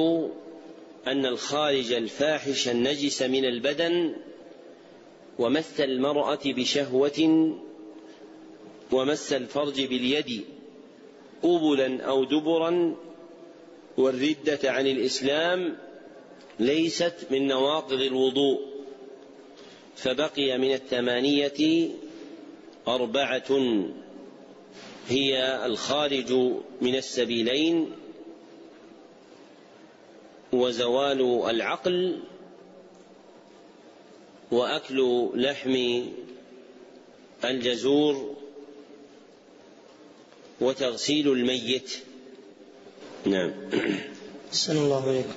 أن الخارج الفاحش النجس من البدن ومس المرأة بشهوة ومس الفرج باليد قبلا أو دبرا والردة عن الإسلام ليست من نواقض الوضوء، فبقي من 8 4 هي الخارج من السبيلين وزوال العقل وأكل لحم الجزور وتغسيل الميت. نعم. أحسن الله عليكم.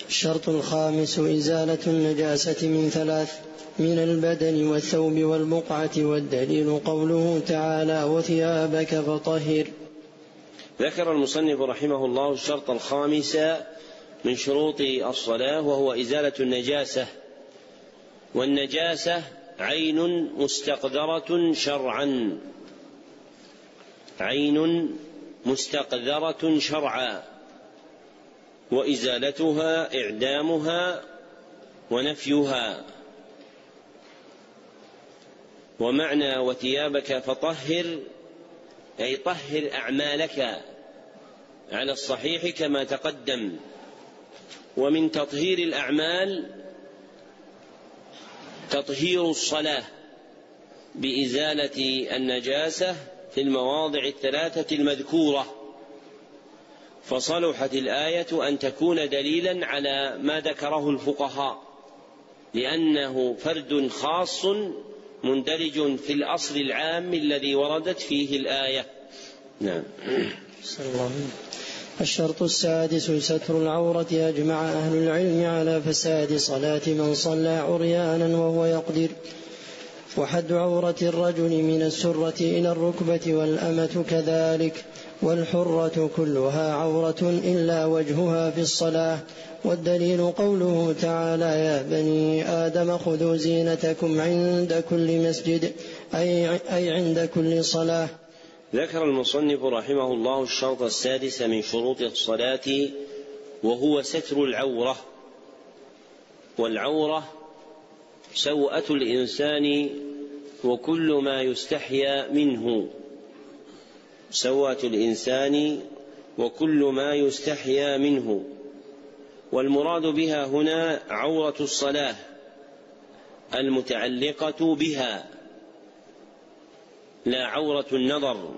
الشرط الخامس إزالة النجاسة من 3: من البدن والثوب والبقعة، والدليل قوله تعالى وثيابك فطهر. ذكر المصنف رحمه الله الشرط الخامس من شروط الصلاة، وهو إزالة النجاسة. والنجاسة عين مستقذرة شرعا، عين مستقذرة شرعا، وإزالتها إعدامها ونفيها. ومعنى وثيابك فطهر أي طهر أعمالك على الصحيح كما تقدم. ومن تطهير الأعمال تطهير الصلاة بإزالة النجاسة في المواضع الثلاثة المذكورة، فصلحت الآية أن تكون دليلا على ما ذكره الفقهاء، لأنه فرد خاص مندرج في الأصل العام الذي وردت فيه الآية. نعم. الشرط السادس ستر العورة. أجمع أهل العلم على فساد صلاة من صلى عريانا وهو يقدر. وحد عورة الرجل من السرة إلى الركبة، والأمة كذلك، والحرة كلها عورة إلا وجهها في الصلاة. والدليل قوله تعالى: يا بني آدم خذوا زينتكم عند كل مسجد، أي عند كل صلاة. ذكر المصنف رحمه الله الشرط السادس من شروط الصلاة، وهو ستر العورة. والعورة سوءة الإنسان وكل ما يستحيا منه، سوءة الإنسان وكل ما يستحيا منه. والمراد بها هنا عورة الصلاة المتعلقة بها، لا عورة النظر،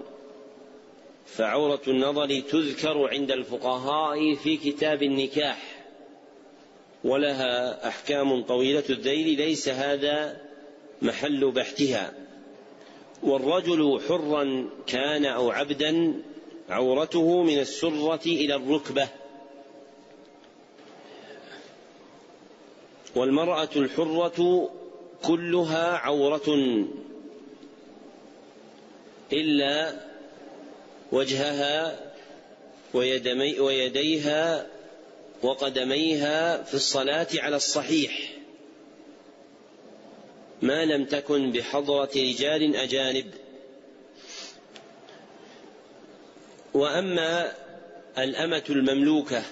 فعورة النظر تذكر عند الفقهاء في كتاب النكاح ولها أحكام طويلة الذيل، ليس هذا محل بحثها. والرجل حرا كان أو عبدا عورته من السرة إلى الركبة. والمرأة الحرة كلها عورة إلا وجهها ويديها وقدميها في الصلاة على الصحيح، ما لم تكن بحضرة رجال أجانب. وأما الأمة المملوكة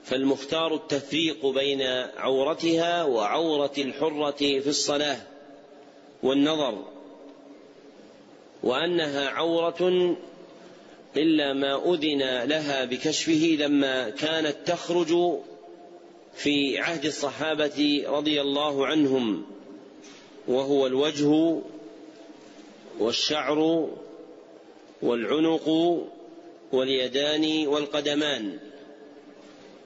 فالمختار التفريق بين عورتها وعورة الحرة في الصلاة والنظر، وأنها عورة إلا ما أذن لها بكشفه لما كانت تخرج في عهد الصحابة رضي الله عنهم، وهو الوجه والشعر والعنق واليدان والقدمان.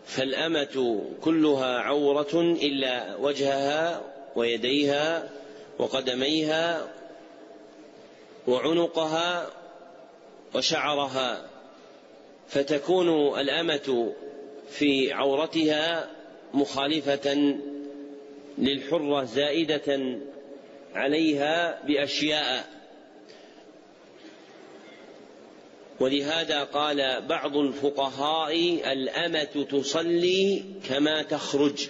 فالأمة كلها عورة إلا وجهها ويديها وقدميها وعنقها وشعرها، فتكون الأمة في عورتها مخالفة للحرة زائدة عليها بأشياء. ولهذا قال بعض الفقهاء: الأمة تصلي كما تخرج،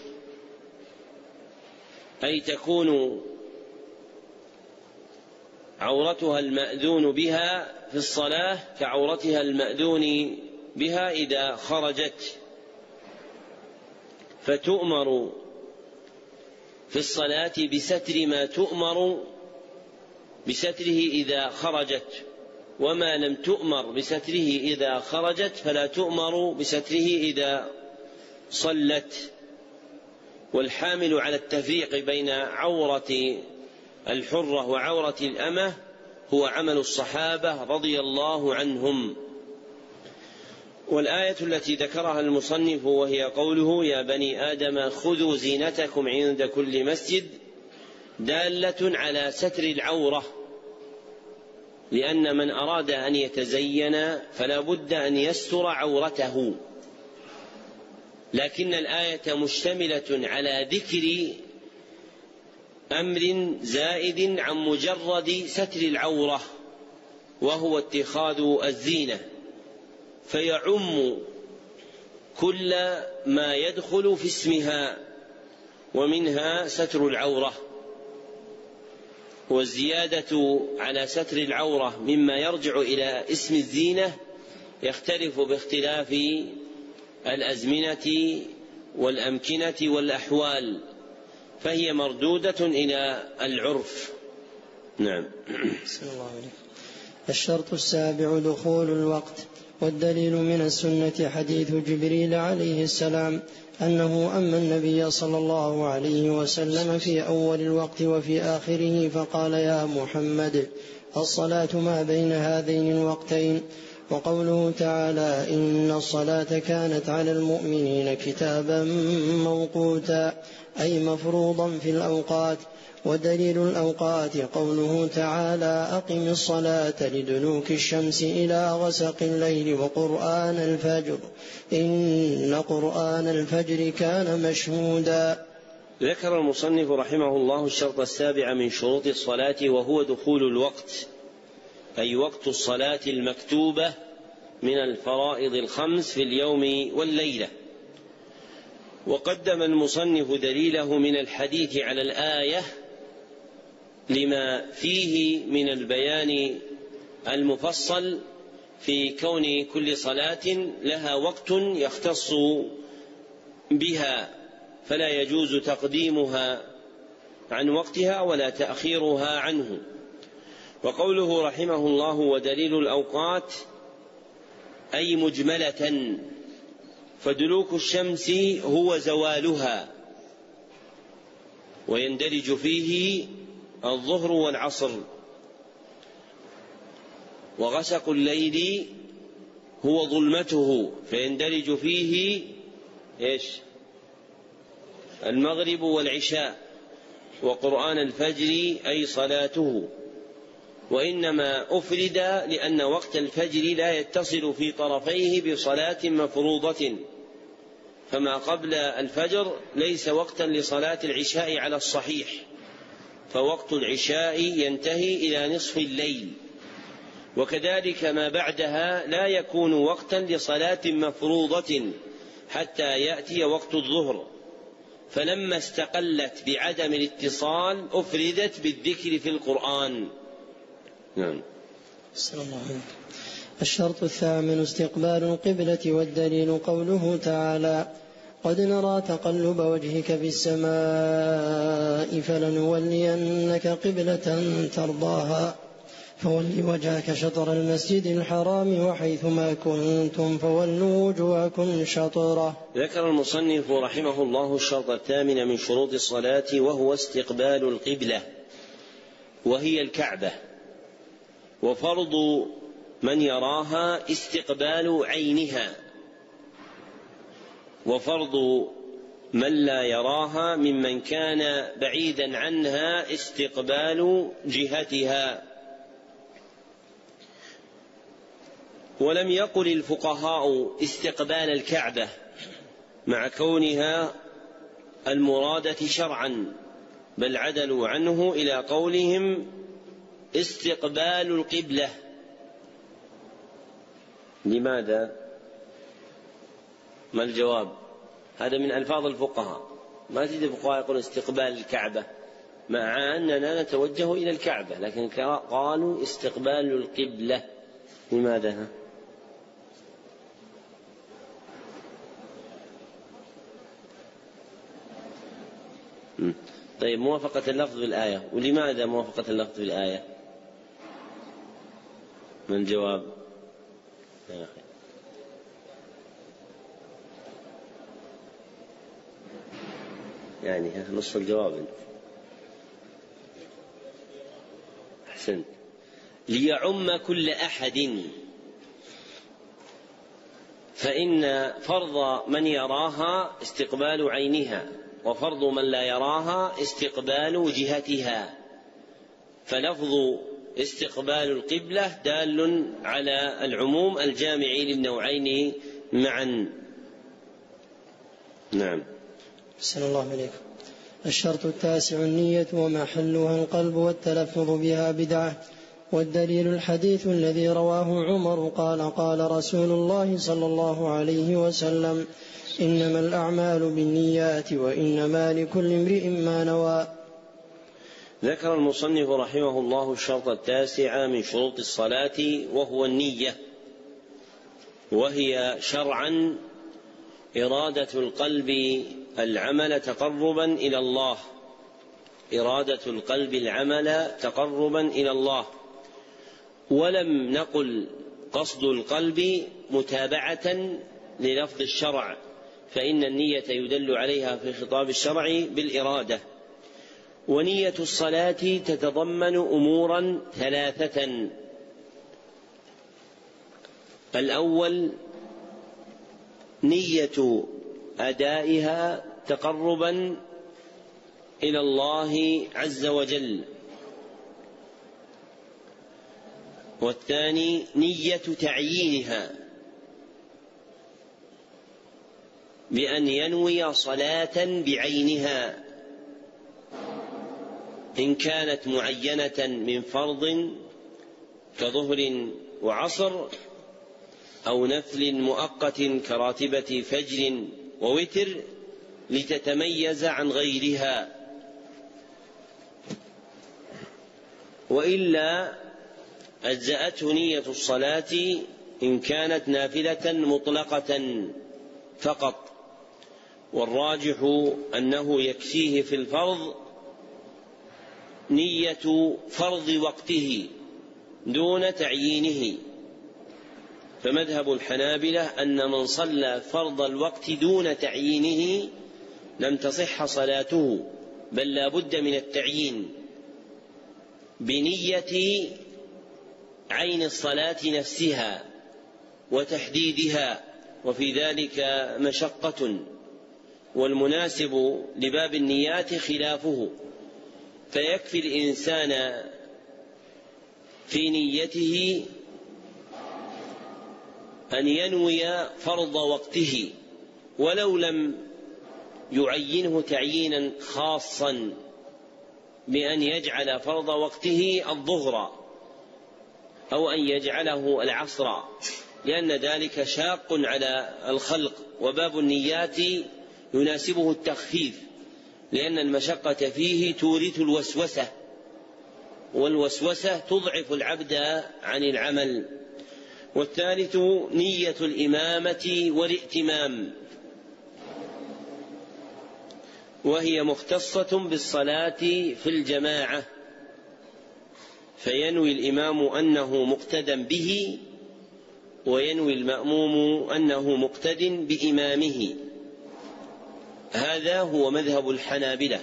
أي تكون عورتها المأذون بها في الصلاة كعورتها المأذون بها إذا خرجت، فتؤمر في الصلاة بستر ما تؤمر بستره إذا خرجت، وما لم تؤمر بستره إذا خرجت فلا تؤمر بستره إذا صلت. والحامل على التفريق بين عورة الحرة وعورة الأمة هو عمل الصحابة رضي الله عنهم. والآية التي ذكرها المصنف وهي قوله: يا بني آدم خذوا زينتكم عند كل مسجد، دالة على ستر العورة، لأن من أراد أن يتزين فلا بد أن يستر عورته. لكن الآية مشتملة على ذكر أمر زائد عن مجرد ستر العورة، وهو اتخاذ الزينة. فيعم كل ما يدخل في اسمها، ومنها ستر العورة، والزيادة على ستر العورة مما يرجع إلى اسم الزينة يختلف باختلاف الأزمنة والأمكنة والأحوال، فهي مردودة إلى العرف. نعم. الشرط السابع دخول الوقت. والدليل من السنة حديث جبريل عليه السلام أنه أما النبي صلى الله عليه وسلم في أول الوقت وفي آخره فقال: يا محمد، الصلاة ما بين هذين الوقتين. وقوله تعالى: إن الصلاة كانت على المؤمنين كتابا موقوتا، أي مفروضا في الأوقات. ودليل الأوقات قوله تعالى: أقم الصلاة لدلوك الشمس إلى غسق الليل وقرآن الفجر إن قرآن الفجر كان مشهودا. ذكر المصنف رحمه الله الشرط السابع من شروط الصلاة، وهو دخول الوقت، أي وقت الصلاة المكتوبة من الفرائض الخمس في اليوم والليلة. وقدم المصنف دليله من الحديث على الآية لما فيه من البيان المفصل في كون كل صلاة لها وقت يختص بها، فلا يجوز تقديمها عن وقتها ولا تأخيرها عنه. وقوله رحمه الله: ودليل الأوقات، أي مجملة، فدلوك الشمس هو زوالها، ويندرج فيه الظهر والعصر. وغسق الليل هو ظلمته، فيندرج فيه المغرب والعشاء. وقرآن الفجر أي صلاته. وإنما أفرد لأن وقت الفجر لا يتصل في طرفيه بصلاة مفروضة، فما قبل الفجر ليس وقتا لصلاة العشاء على الصحيح، فوقت العشاء ينتهي إلى نصف الليل. وكذلك ما بعدها لا يكون وقتا لصلاة مفروضة حتى يأتي وقت الظهر، فلما استقلت بعدم الاتصال أفردت بالذكر في القرآن. نعم. الشرط الثامن استقبال القبلة. والدليل قوله تعالى: قد نرى تقلب وجهك في السماء فلنولينك قبلة ترضاها فول وجهك شطر المسجد الحرام وحيثما كنتم فولوا وجوهكم شطره. ذكر المصنف رحمه الله الشرط الثامن من شروط الصلاة، وهو استقبال القبلة، وهي الكعبة. وفرض من يراها استقبال عينها، وفرض من لا يراها ممن كان بعيدا عنها استقبال جهتها. ولم يقل الفقهاء استقبال الكعبة مع كونها المرادة شرعا، بل عدلوا عنه إلى قولهم استقبال القبلة. لماذا؟ ما الجواب؟ هذا من ألفاظ الفقهاء، ما تجد الفقهاء يقول استقبال الكعبة مع أننا نتوجه إلى الكعبة، لكن قالوا استقبال القبلة. لماذا؟ طيب، موافقة اللفظ بالآية. ولماذا موافقة اللفظ بالآية؟ من الجواب؟ يا أخي، يعني نصف الجواب انت. أحسنت. ليعم كل أحد، فإن فرض من يراها استقبال عينها، وفرض من لا يراها استقبال جهتها، فلفظ استقبال القبلة دال على العموم الجامع للنوعين معا. نعم. أحسن الله عليكم. الشرط التاسع النية، ومحلها القلب، والتلفظ بها بدعة. والدليل الحديث الذي رواه عمر قال قال رسول الله صلى الله عليه وسلم: إنما الأعمال بالنيات وإنما لكل امرئ ما نوى. ذكر المصنف رحمه الله الشرط 9 من شروط الصلاة وهو النية، وهي شرعا إرادة القلب العمل تقربا إلى الله، إرادة القلب العمل تقربا إلى الله، ولم نقل قصد القلب متابعة للفظ الشرع، فإن النية يدل عليها في خطاب الشرع بالإرادة. ونية الصلاة تتضمن أمورا 3: الأول نية أدائها تقربا إلى الله عز وجل، والثاني نية تعيينها بأن ينوي صلاة بعينها إن كانت معينة من فرض كظهر وعصر، أو نفل مؤقت كراتبة فجر ووتر لتتميز عن غيرها، وإلا أجزأته نية الصلاة إن كانت نافلة مطلقة فقط. والراجح أنه يكفيه في الفرض نية فرض وقته دون تعيينه، فمذهب الحنابلة أن من صلى فرض الوقت دون تعيينه لم تصح صلاته، بل لا بد من التعيين بنية عين الصلاة نفسها وتحديدها، وفي ذلك مشقة، والمناسب لباب النيات خلافه، فيكفي الإنسان في نيته أن ينوي فرض وقته ولو لم يعينه تعيينا خاصا بأن يجعل فرض وقته الظهر أو أن يجعله العصر، لأن ذلك شاق على الخلق، وباب النيات يناسبه التخفيف، لأن المشقة فيه تورث الوسوسة، والوسوسة تضعف العبد عن العمل. والثالث نية الإمامة والائتمام، وهي مختصة بالصلاة في الجماعة، فينوي الإمام أنه مقتدى به، وينوي المأموم أنه مقتد بإمامه. هذا هو مذهب الحنابلة،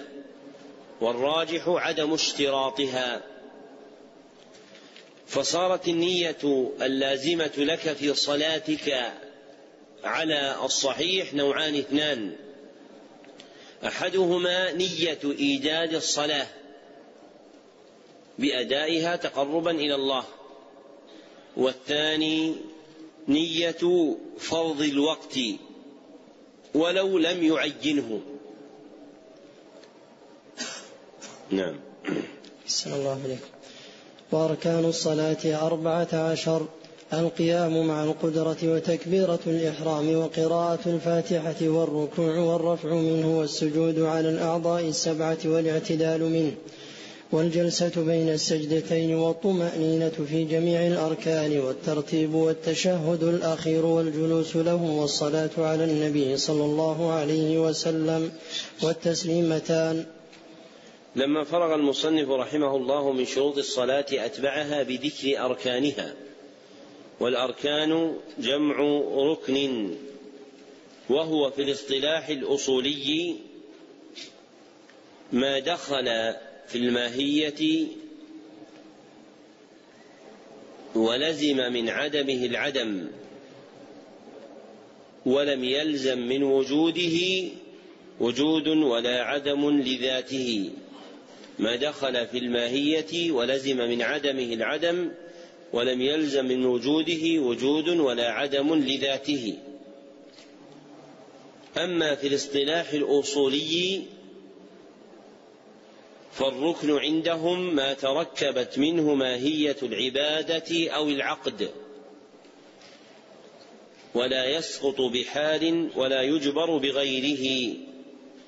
والراجح عدم اشتراطها، فصارت النية اللازمة لك في صلاتك على الصحيح نوعان 2: أحدهما نية إيجاد الصلاة بأدائها تقربا إلى الله، والثاني نية فرض الوقت ولو لم يعينه. نعم. أحسن الله عليكم. وأركان الصلاة 14: القيام مع القدرة، وتكبيرة الإحرام، وقراءة الفاتحة، والركوع والرفع منه، والسجود على الأعضاء 7 والاعتدال منه، والجلسة بين السجدتين، والطمأنينة في جميع الأركان، والترتيب والتشهد الأخير والجلوس له، والصلاة على النبي صلى الله عليه وسلم، والتسليمتان. لما فرغ المصنف رحمه الله من شروط الصلاة أتبعها بذكر أركانها، والأركان جمع ركن، وهو في الاصطلاح الأصولي ما دخل في الماهية ولزم من عدمه العدم، ولم يلزم من وجوده وجود ولا عدم لذاته. ما دخل في الماهية ولزم من عدمه العدم، ولم يلزم من وجوده وجود ولا عدم لذاته. أما في الاصطلاح الأصولي فالركن عندهم ما تركبت منه ماهية العبادة أو العقد، ولا يسقط بحال ولا يجبر بغيره.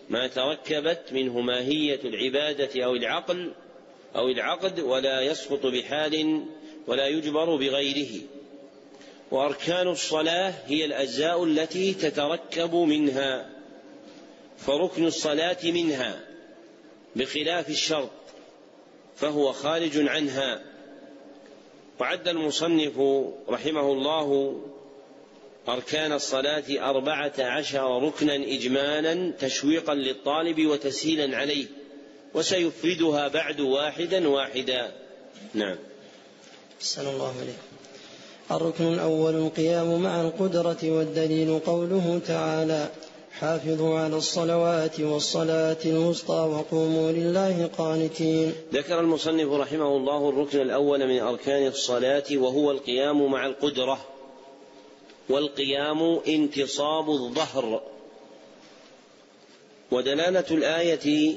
ما تركبت منه ماهية العبادة أو العقد ولا يسقط بحال ولا يجبر بغيره. وأركان الصلاة هي الأجزاء التي تتركب منها، فركن الصلاة منها بخلاف الشرط فهو خارج عنها. وعد المصنف رحمه الله أركان الصلاة 14 ركنا إجمالا تشويقا للطالب وتسهيلا عليه، وسيفردها بعد واحدا واحدا. نعم. أحسن الله عليكم. الركن الأول القيام مع القدرة، والدليل قوله تعالى: حافظوا على الصلوات والصلاة الوسطى وقوموا لله قانتين. ذكر المصنف رحمه الله الركن الأول من أركان الصلاة وهو القيام مع القدرة، والقيام انتصاب الظهر. ودلالة الآية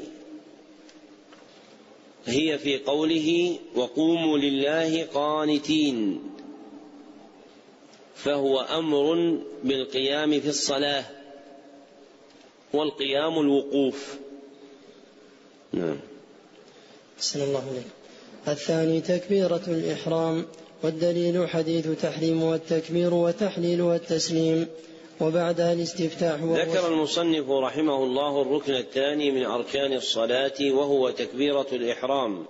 هي في قوله: وقوموا لله قانتين، فهو أمر بالقيام في الصلاة، والقيام الوقوف. نعم. أحسن الله عليك. الثاني تكبيرة الإحرام، والدليل حديث تحريم والتكبير وتحليل والتسليم، وبعدها الاستفتاح. ذكر المصنف رحمه الله الركن الثاني من أركان الصلاة وهو تكبيرة الإحرام،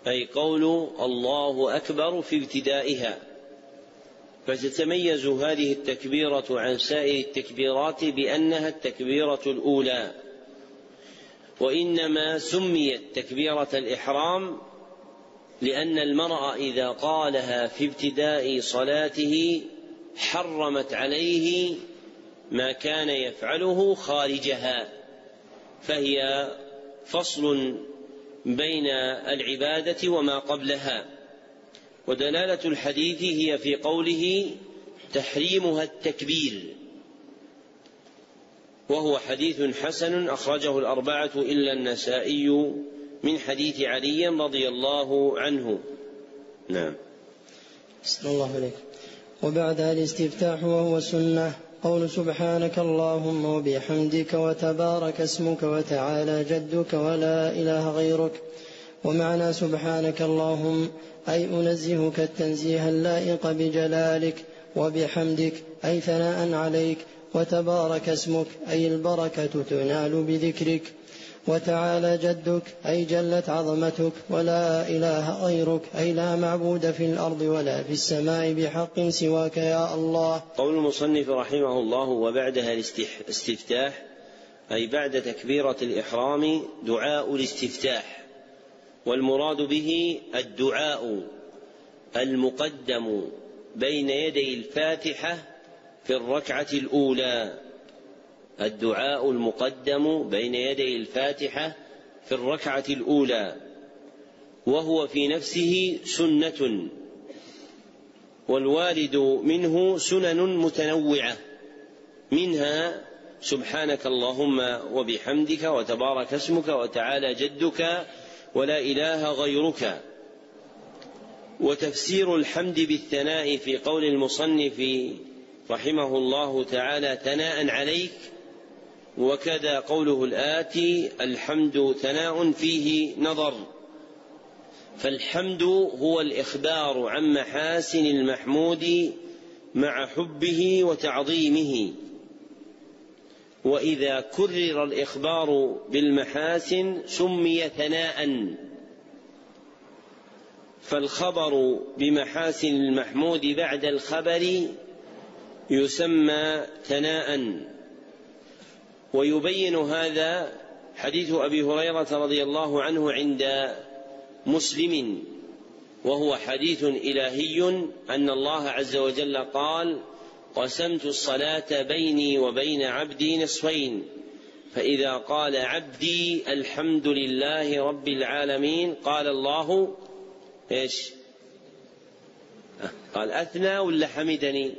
أي قول الله أكبر في ابتدائها. فتتميز هذه التكبيرة عن سائر التكبيرات بأنها التكبيرة الأولى، وإنما سميت تكبيرة الإحرام لأن المرء إذا قالها في ابتداء صلاته حرمت عليه ما كان يفعله خارجها، فهي فصل بين العبادة وما قبلها. ودلالة الحديث هي في قوله: تحريمها التكبير، وهو حديث حسن أخرجه الأربعة إلا النسائي من حديث علي رضي الله عنه. نعم. بسم الله عليك. وبعدها الاستفتاح وهو سنة، قول سبحانك اللهم وبحمدك وتبارك اسمك وتعالى جدك ولا إله غيرك. ومعنى سبحانك اللهم أي أنزهك التنزيه اللائق بجلالك، وبحمدك أي ثناء عليك، وتبارك اسمك أي البركة تنال بذكرك، وتعالى جدك أي جلت عظمتك، ولا إله غيرك أي لا معبود في الأرض ولا في السماء بحق سواك يا الله. قول المصنف رحمه الله: وبعدها الاستفتاح، أي بعد تكبيرة الإحرام دعاء الاستفتاح، والمراد به الدعاء المقدم بين يدي الفاتحة في الركعة الأولى، الدعاء المقدم بين يدي الفاتحة في الركعة الأولى، وهو في نفسه سنة، والوارد منه سنن متنوعة، منها سبحانك اللهم وبحمدك وتبارك اسمك وتعالى جدك ولا إله غيرك. وتفسير الحمد بالثناء في قول المصنف رحمه الله تعالى: ثناء عليك، وكذا قوله الآتي: الحمد ثناء فيه نظر. فالحمد هو الإخبار عن محاسن المحمود مع حبه وتعظيمه، وإذا كرر الإخبار بالمحاسن سمي ثناء، فالخبر بمحاسن المحمود بعد الخبر يسمى ثناء. ويبين هذا حديث أبي هريرة رضي الله عنه عند مسلم، وهو حديث إلهي، أن الله عز وجل قال: قسمت الصلاة بيني وبين عبدي نصفين، فإذا قال عبدي الحمد لله رب العالمين قال الله إيش؟ قال أثنى ولا حمدني؟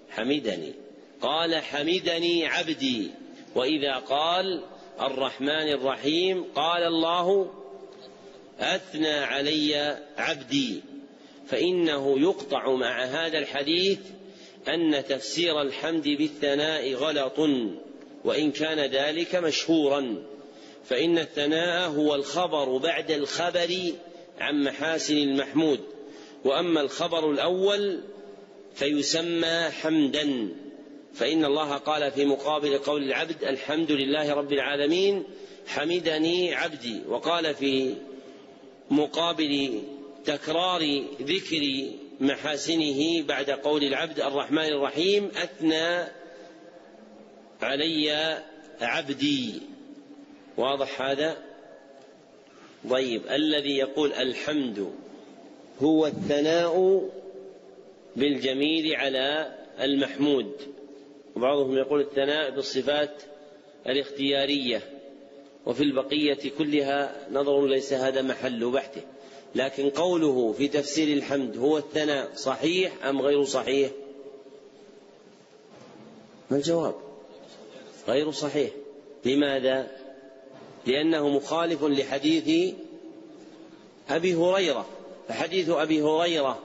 حمدني. قال حمدني عبدي. وإذا قال الرحمن الرحيم قال الله أثنى علي عبدي، فإنه يقطع مع هذا الحديث أن تفسير الحمد بالثناء غلط، وإن كان ذلك مشهورا، فإن الثناء هو الخبر بعد الخبر عن محاسن المحمود، وأما الخبر الأول فيسمى حمدا، فإن الله قال في مقابل قول العبد الحمد لله رب العالمين حمدني عبدي، وقال في مقابل تكرار ذكر محاسنه بعد قول العبد الرحمن الرحيم أثنى علي عبدي. واضح هذا؟ طيب، الذي يقول الحمد هو الثناء بالجميل على المحمود، وبعضهم يقول الثناء بالصفات الاختيارية، وفي البقية كلها نظر ليس هذا محل بحثه، لكن قوله في تفسير الحمد هو الثناء صحيح أم غير صحيح؟ ما الجواب؟ غير صحيح. لماذا؟ لأنه مخالف لحديث أبي هريرة، فحديث أبي هريرة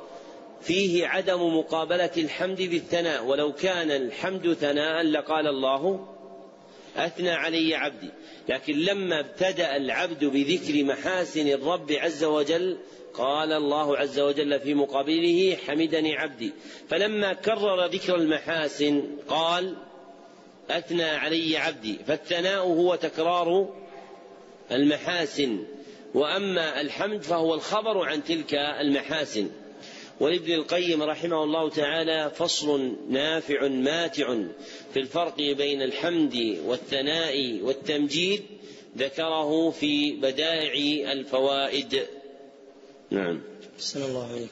فيه عدم مقابلة الحمد بالثناء، ولو كان الحمد ثناء لقال الله أثنى علي عبدي، لكن لما ابتدأ العبد بذكر محاسن الرب عز وجل قال الله عز وجل في مقابله حمدني عبدي، فلما كرر ذكر المحاسن قال أثنى علي عبدي، فالثناء هو تكرار المحاسن، وأما الحمد فهو الخبر عن تلك المحاسن. ولابن القيم رحمه الله تعالى فصل نافع ماتع في الفرق بين الحمد والثناء والتمجيد، ذكره في بدائع الفوائد. نعم. بسم الله عليكم.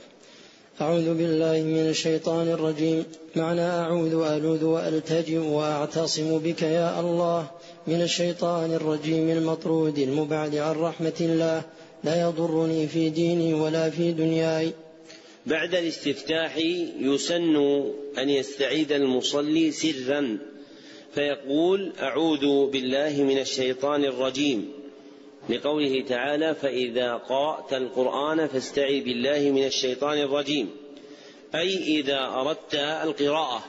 أعوذ بالله من الشيطان الرجيم. معنى أعوذ ألوذ وألتجئ وأعتصم بك يا الله من الشيطان الرجيم المطرود المبعد عن رحمة الله، لا يضرني في ديني ولا في دنياي. بعد الاستفتاح يسن أن يستعيذ المصلي سرا، فيقول أعوذ بالله من الشيطان الرجيم، لقوله تعالى فإذا قرأت القرآن فاستعذ بالله من الشيطان الرجيم، أي إذا أردت القراءة.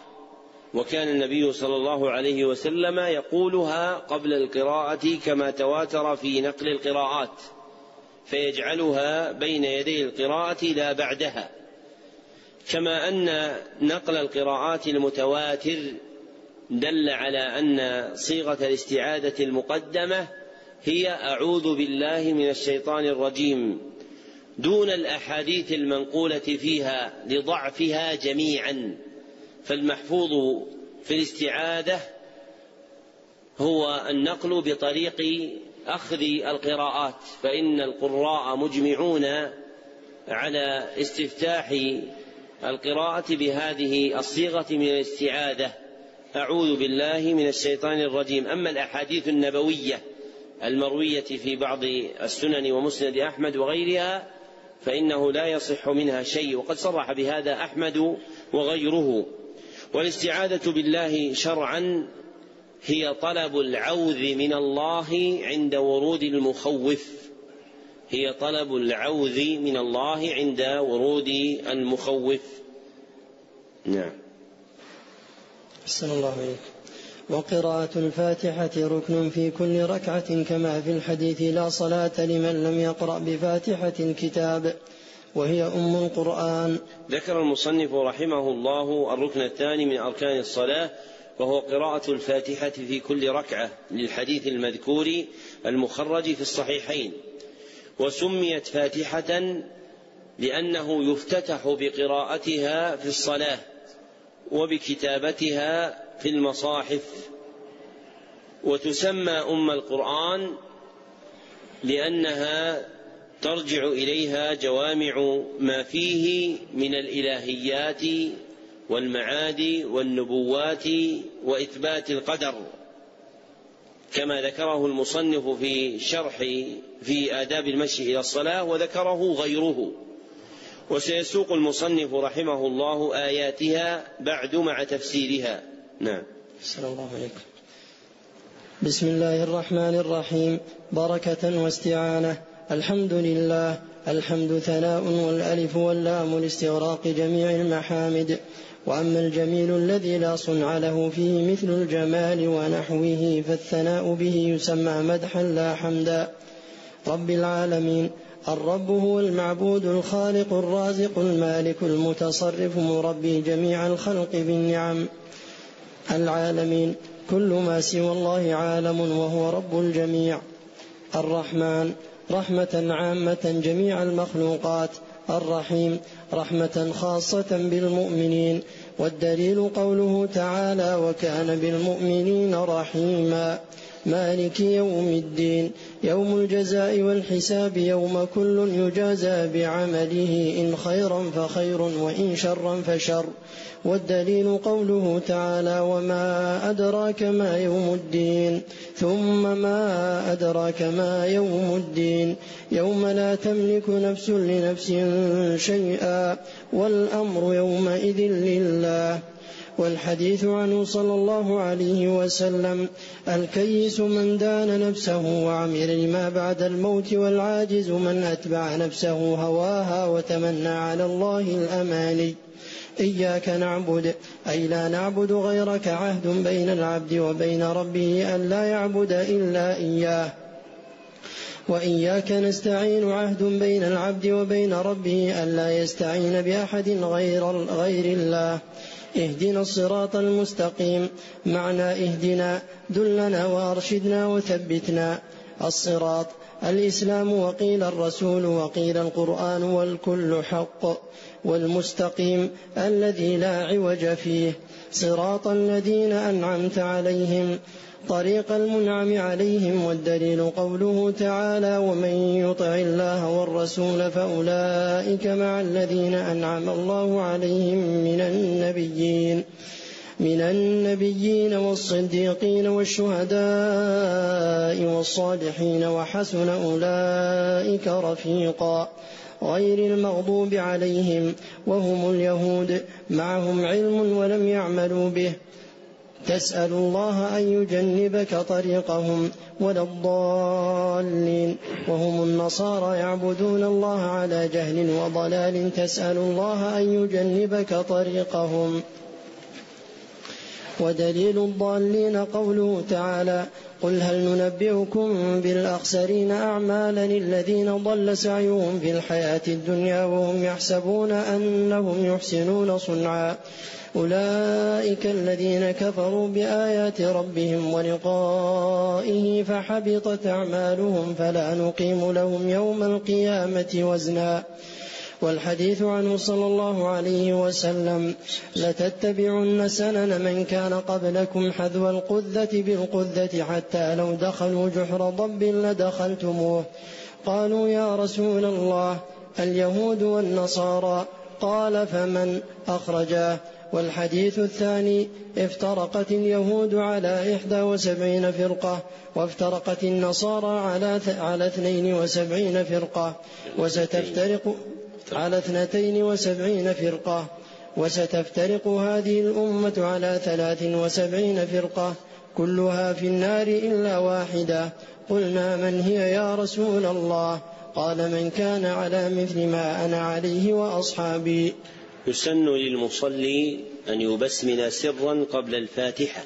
وكان النبي صلى الله عليه وسلم يقولها قبل القراءة كما تواتر في نقل القراءات، فيجعلها بين يدي القراءة لا بعدها، كما أن نقل القراءات المتواتر دل على أن صيغة الاستعاذة المقدمة هي أعوذ بالله من الشيطان الرجيم، دون الأحاديث المنقولة فيها لضعفها جميعا. فالمحفوظ في الاستعاذة هو النقل بطريق أخذ القراءات، فإن القراء مجمعون على استفتاح القراءة بهذه الصيغة من الاستعاذة أعوذ بالله من الشيطان الرجيم. أما الأحاديث النبوية المروية في بعض السنن ومسند أحمد وغيرها فإنه لا يصح منها شيء، وقد صرح بهذا أحمد وغيره. والاستعاذة بالله شرعا هي طلب العوذ من الله عند ورود المخوف، هي طلب العوذ من الله عند ورود المخوف. نعم. أحسن الله عليك. وقراءة الفاتحة ركن في كل ركعة، كما في الحديث لا صلاة لمن لم يقرأ بفاتحة الكتاب، وهي أم القرآن. ذكر المصنف رحمه الله الركن الثاني من أركان الصلاة، وهو قراءة الفاتحة في كل ركعة، للحديث المذكور المخرج في الصحيحين. وسميت فاتحة لأنه يفتتح بقراءتها في الصلاة وبكتابتها في المصاحف. وتسمى أم القرآن لأنها ترجع إليها جوامع ما فيه من الإلهيات والمعاد والنبوات وإثبات القدر، كما ذكره المصنف في شرح في آداب المشي إلى الصلاة، وذكره غيره. وسيسوق المصنف رحمه الله آياتها بعد مع تفسيرها. نعم. السلام الله عليكم. بسم الله الرحمن الرحيم. بركة واستعانة. الحمد لله. الحمد ثناء والألف واللام لاستغراق جميع المحامد. وأما الجميل الذي لا صنع له فيه مثل الجمال ونحوه فالثناء به يسمى مدحا لا حمدا. رب العالمين. الرب هو المعبود الخالق الرازق المالك المتصرف مربي جميع الخلق بالنعم. العالمين كل ما سوى الله عالم وهو رب الجميع. الرحمن رحمة عامة جميع المخلوقات. الرحيم رحمة خاصة بالمؤمنين. والدليل قوله تعالى وكان بالمؤمنين رحيما. مالك يوم الدين يوم الجزاء والحساب يوم كل يجازى بعمله إن خيرا فخير وإن شرا فشر. والدليل قوله تعالى وما أدراك ما يوم الدين ثم ما أدراك ما يوم الدين يوم لا تملك نفس لنفس شيئا والأمر يومئذ لله. والحديث عنه صلى الله عليه وسلم الكيس من دان نفسه وعمل لما بعد الموت والعاجز من أتبع نفسه هواها وتمنى على الله الأماني. إياك نعبد أي لا نعبد غيرك عهد بين العبد وبين ربه أن لا يعبد إلا إياه. وإياك نستعين عهد بين العبد وبين ربه أن لا يستعين بأحد غير الله. اهدنا الصراط المستقيم. معنى اهدنا دلنا وارشدنا وثبتنا. الصراط الإسلام وقيل الرسول وقيل القرآن والكل حق. والمستقيم الذي لا عوج فيه. صراط الذين أنعمت عليهم طريق المنعم عليهم. والدليل قوله تعالى ومن يطع الله والرسول فأولئك مع الذين أنعم الله عليهم من النبيين والصديقين والشهداء والصالحين وحسن أولئك رفيقا. غير المغضوب عليهم وهم اليهود معهم علم ولم يعملوا به تسأل الله أن يجنبك طريقهم ولا الضالين. وهم النصارى يعبدون الله على جهل وضلال تسأل الله أن يجنبك طريقهم. ودليل الضالين قوله تعالى قل هل ننبئكم بالأخسرين أعمالا الذين ضل سعيهم في الحياة الدنيا وهم يحسبون أنهم يحسنون صنعا. أولئك الذين كفروا بآيات ربهم ولقائه فحبطت أعمالهم فلا نقيم لهم يوم القيامة وزنا. والحديث عنه صلى الله عليه وسلم لتتبعن سنن من كان قبلكم حذو القذة بالقذة حتى لو دخلوا جحر ضب لدخلتموه. قالوا يا رسول الله اليهود والنصارى قال فمن أخرجاه. والحديث الثاني افترقت اليهود على 71 فرقة وافترقت النصارى على 72 فرقة وستفترق على 72 فرقة وستفترق هذه الأمة على 73 فرقة كلها في النار إلا واحدة. قلنا من هي يا رسول الله؟ قال من كان على مثل ما أنا عليه وأصحابي. يسن للمصلي أن يبسمل سرا قبل الفاتحة.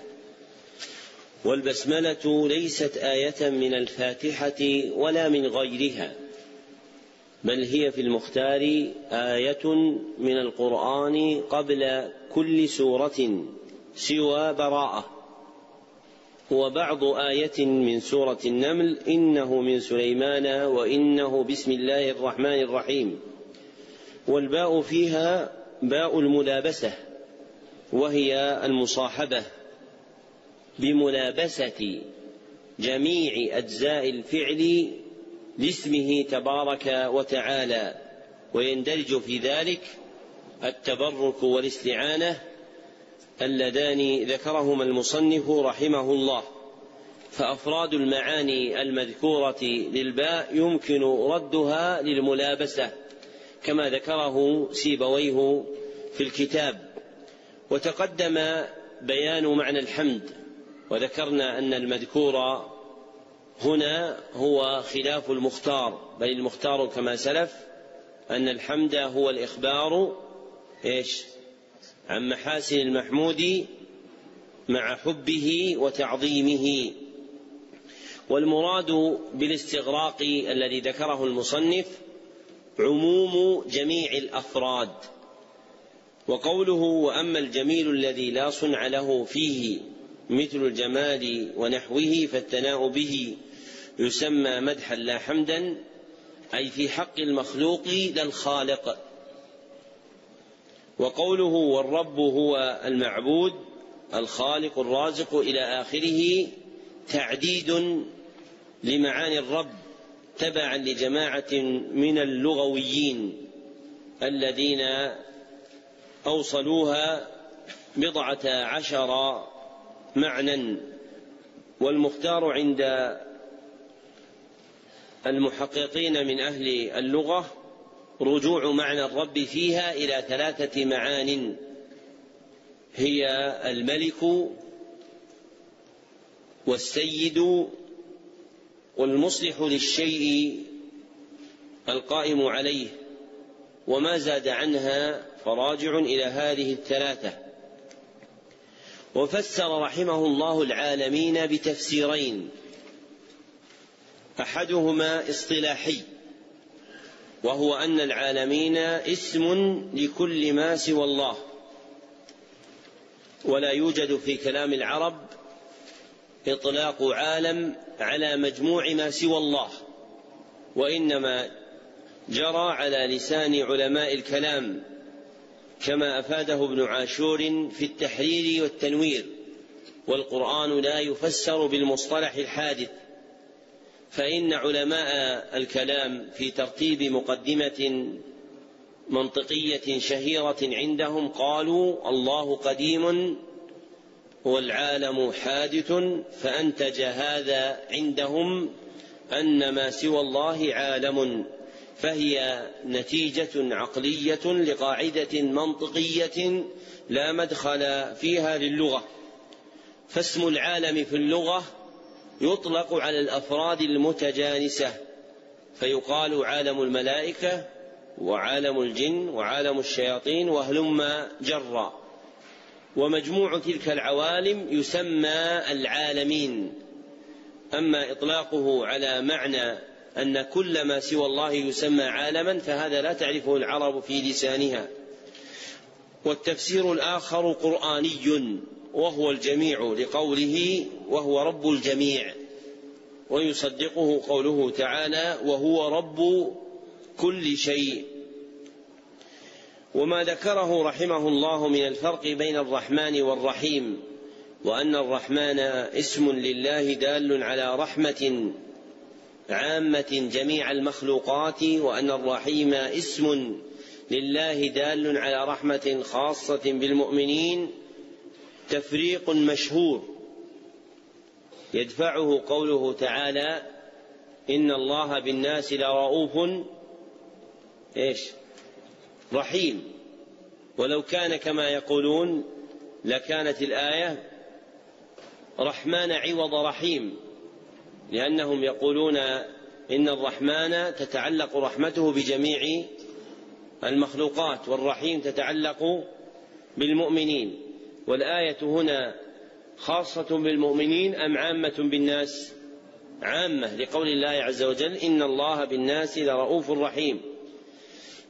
والبسملة ليست آية من الفاتحة ولا من غيرها بل هي في المختار آية من القرآن قبل كل سورة سوى براءة. وبعض آية من سورة النمل إنه من سليمان وإنه بسم الله الرحمن الرحيم. والباء فيها باء الملابسة وهي المصاحبة بملابسة جميع أجزاء الفعل لاسمه تبارك وتعالى. ويندرج في ذلك التبرك والاستعانة اللذان ذكرهما المصنف رحمه الله. فأفراد المعاني المذكورة للباء يمكن ردها للملابسة كما ذكره سيبويه في الكتاب. وتقدم بيان معنى الحمد وذكرنا أن المذكور هنا هو خلاف المختار، بل المختار كما سلف أن الحمد هو الإخبار عن محاسن المحمود مع حبه وتعظيمه. والمراد بالاستغراق الذي ذكره المصنف عموم جميع الأفراد. وقوله وأما الجميل الذي لا صنع له فيه مثل الجمال ونحوه فالثناء به يسمى مدحا لا حمدا، أي في حق المخلوق لا الخالق. وقوله والرب هو المعبود الخالق الرازق إلى آخره تعديد لمعاني الرب تبعا لجماعة من اللغويين الذين أوصلوها 12 معنى. والمختار عند المحققين من أهل اللغة رجوع معنى الرب فيها إلى 3 معان، هي الملك والسيد والمصلح للشيء القائم عليه، وما زاد عنها فراجع إلى هذه 3. وفسر رحمه الله العالمين بتفسيرين، أحدهما اصطلاحي وهو أن العالمين اسم لكل ما سوى الله، ولا يوجد في كلام العرب إطلاق عالم على مجموع ما سوى الله، وإنما جرى على لسان علماء الكلام كما أفاده ابن عاشور في التحرير والتنوير. والقرآن لا يفسر بالمصطلح الحادث، فإن علماء الكلام في ترتيب مقدمة منطقية شهيرة عندهم قالوا الله قديم والعالم حادث، فأنتج هذا عندهم أن ما سوى الله عالم، فهي نتيجة عقلية لقاعدة منطقية لا مدخل فيها للغة. فاسم العالم في اللغة يطلق على الأفراد المتجانسة، فيقال عالم الملائكة وعالم الجن وعالم الشياطين وهلم جرا، ومجموع تلك العوالم يسمى العالمين. أما إطلاقه على معنى أن كل ما سوى الله يسمى عالما فهذا لا تعرفه العرب في لسانها. والتفسير الآخر قرآني وهو الجميع لقوله وهو رب الجميع، ويصدقه قوله تعالى وهو رب كل شيء. وما ذكره رحمه الله من الفرق بين الرحمن والرحيم، وأن الرحمن اسم لله دال على رحمة عامة جميع المخلوقات، وأن الرحيم اسم لله دال على رحمة خاصة بالمؤمنين، تفريق مشهور يدفعه قوله تعالى إن الله بالناس لرؤوف رحيم. ولو كان كما يقولون لكانت الآية رحمن عوض رحيم، لأنهم يقولون إن الرحمن تتعلق رحمته بجميع المخلوقات، والرحيم تتعلق بالمؤمنين. والآية هنا خاصة بالمؤمنين أم عامة بالناس؟ عامة، لقول الله عز وجل إن الله بالناس لرؤوف رحيم،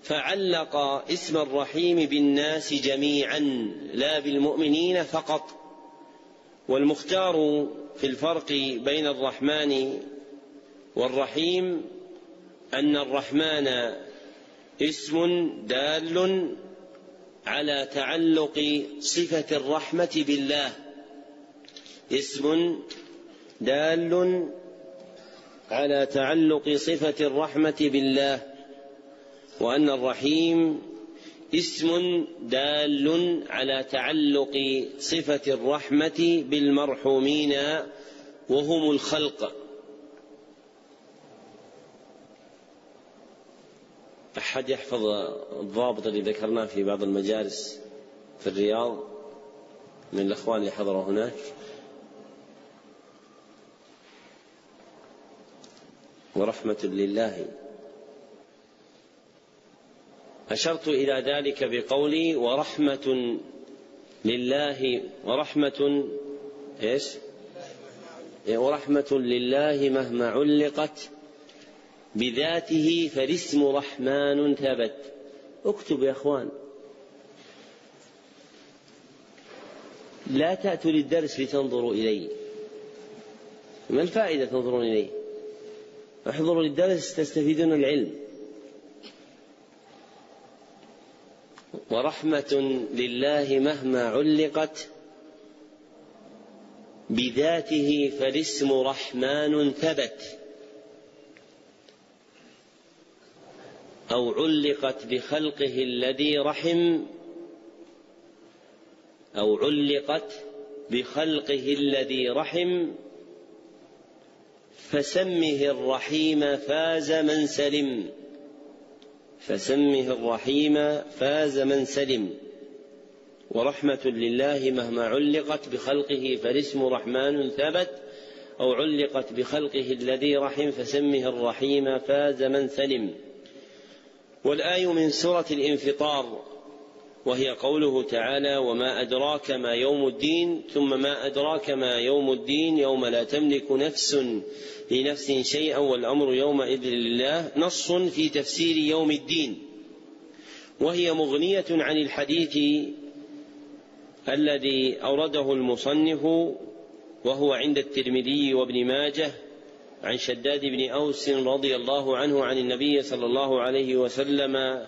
فعلق اسم الرحيم بالناس جميعا لا بالمؤمنين فقط. والمختار في الفرق بين الرحمن والرحيم أن الرحمن اسم دال على تعلق صفة الرحمة بالله، اسم دال على تعلق صفة الرحمة بالله، وأن الرحيم اسم دال على تعلق صفة الرحمة بالمرحومين وهم الخلق. أحد يحفظ الضابط الذي ذكرناه في بعض المجالس في الرياض من الأخوان اللي حضروا هناك؟ ورحمة لله. أشرت إلى ذلك بقولي ورحمة لله، ورحمة لله مهما علقت بذاته فالاسم رحمن ثبت. اكتب يا أخوان، لا تأتوا للدرس لتنظروا إلي، ما الفائدة تنظرون إلي؟ احضروا للدرس تستفيدون العلم. ورحمة لله مهما علقت بذاته فالاسم رحمن ثبت، أو علقت بخلقه الذي رحم، أو علقت بخلقه الذي رحم، فسمه الرحيم فاز من سلم. فسمه الرحيم فاز من سلم. ورحمة لله مهما علقت بخلقه فالاسم رحمن ثبت، أو علقت بخلقه الذي رحم، فسمه الرحيم فاز من سلم. والآية من سورة الانفطار، وهي قوله تعالى: وما أدراك ما يوم الدين، ثم ما أدراك ما يوم الدين يوم لا تملك نفس لنفس شيئا والأمر يومئذ لله، نص في تفسير يوم الدين، وهي مغنية عن الحديث الذي أورده المصنف، وهو عند الترمذي وابن ماجه عن شداد بن أوس رضي الله عنه عن النبي صلى الله عليه وسلم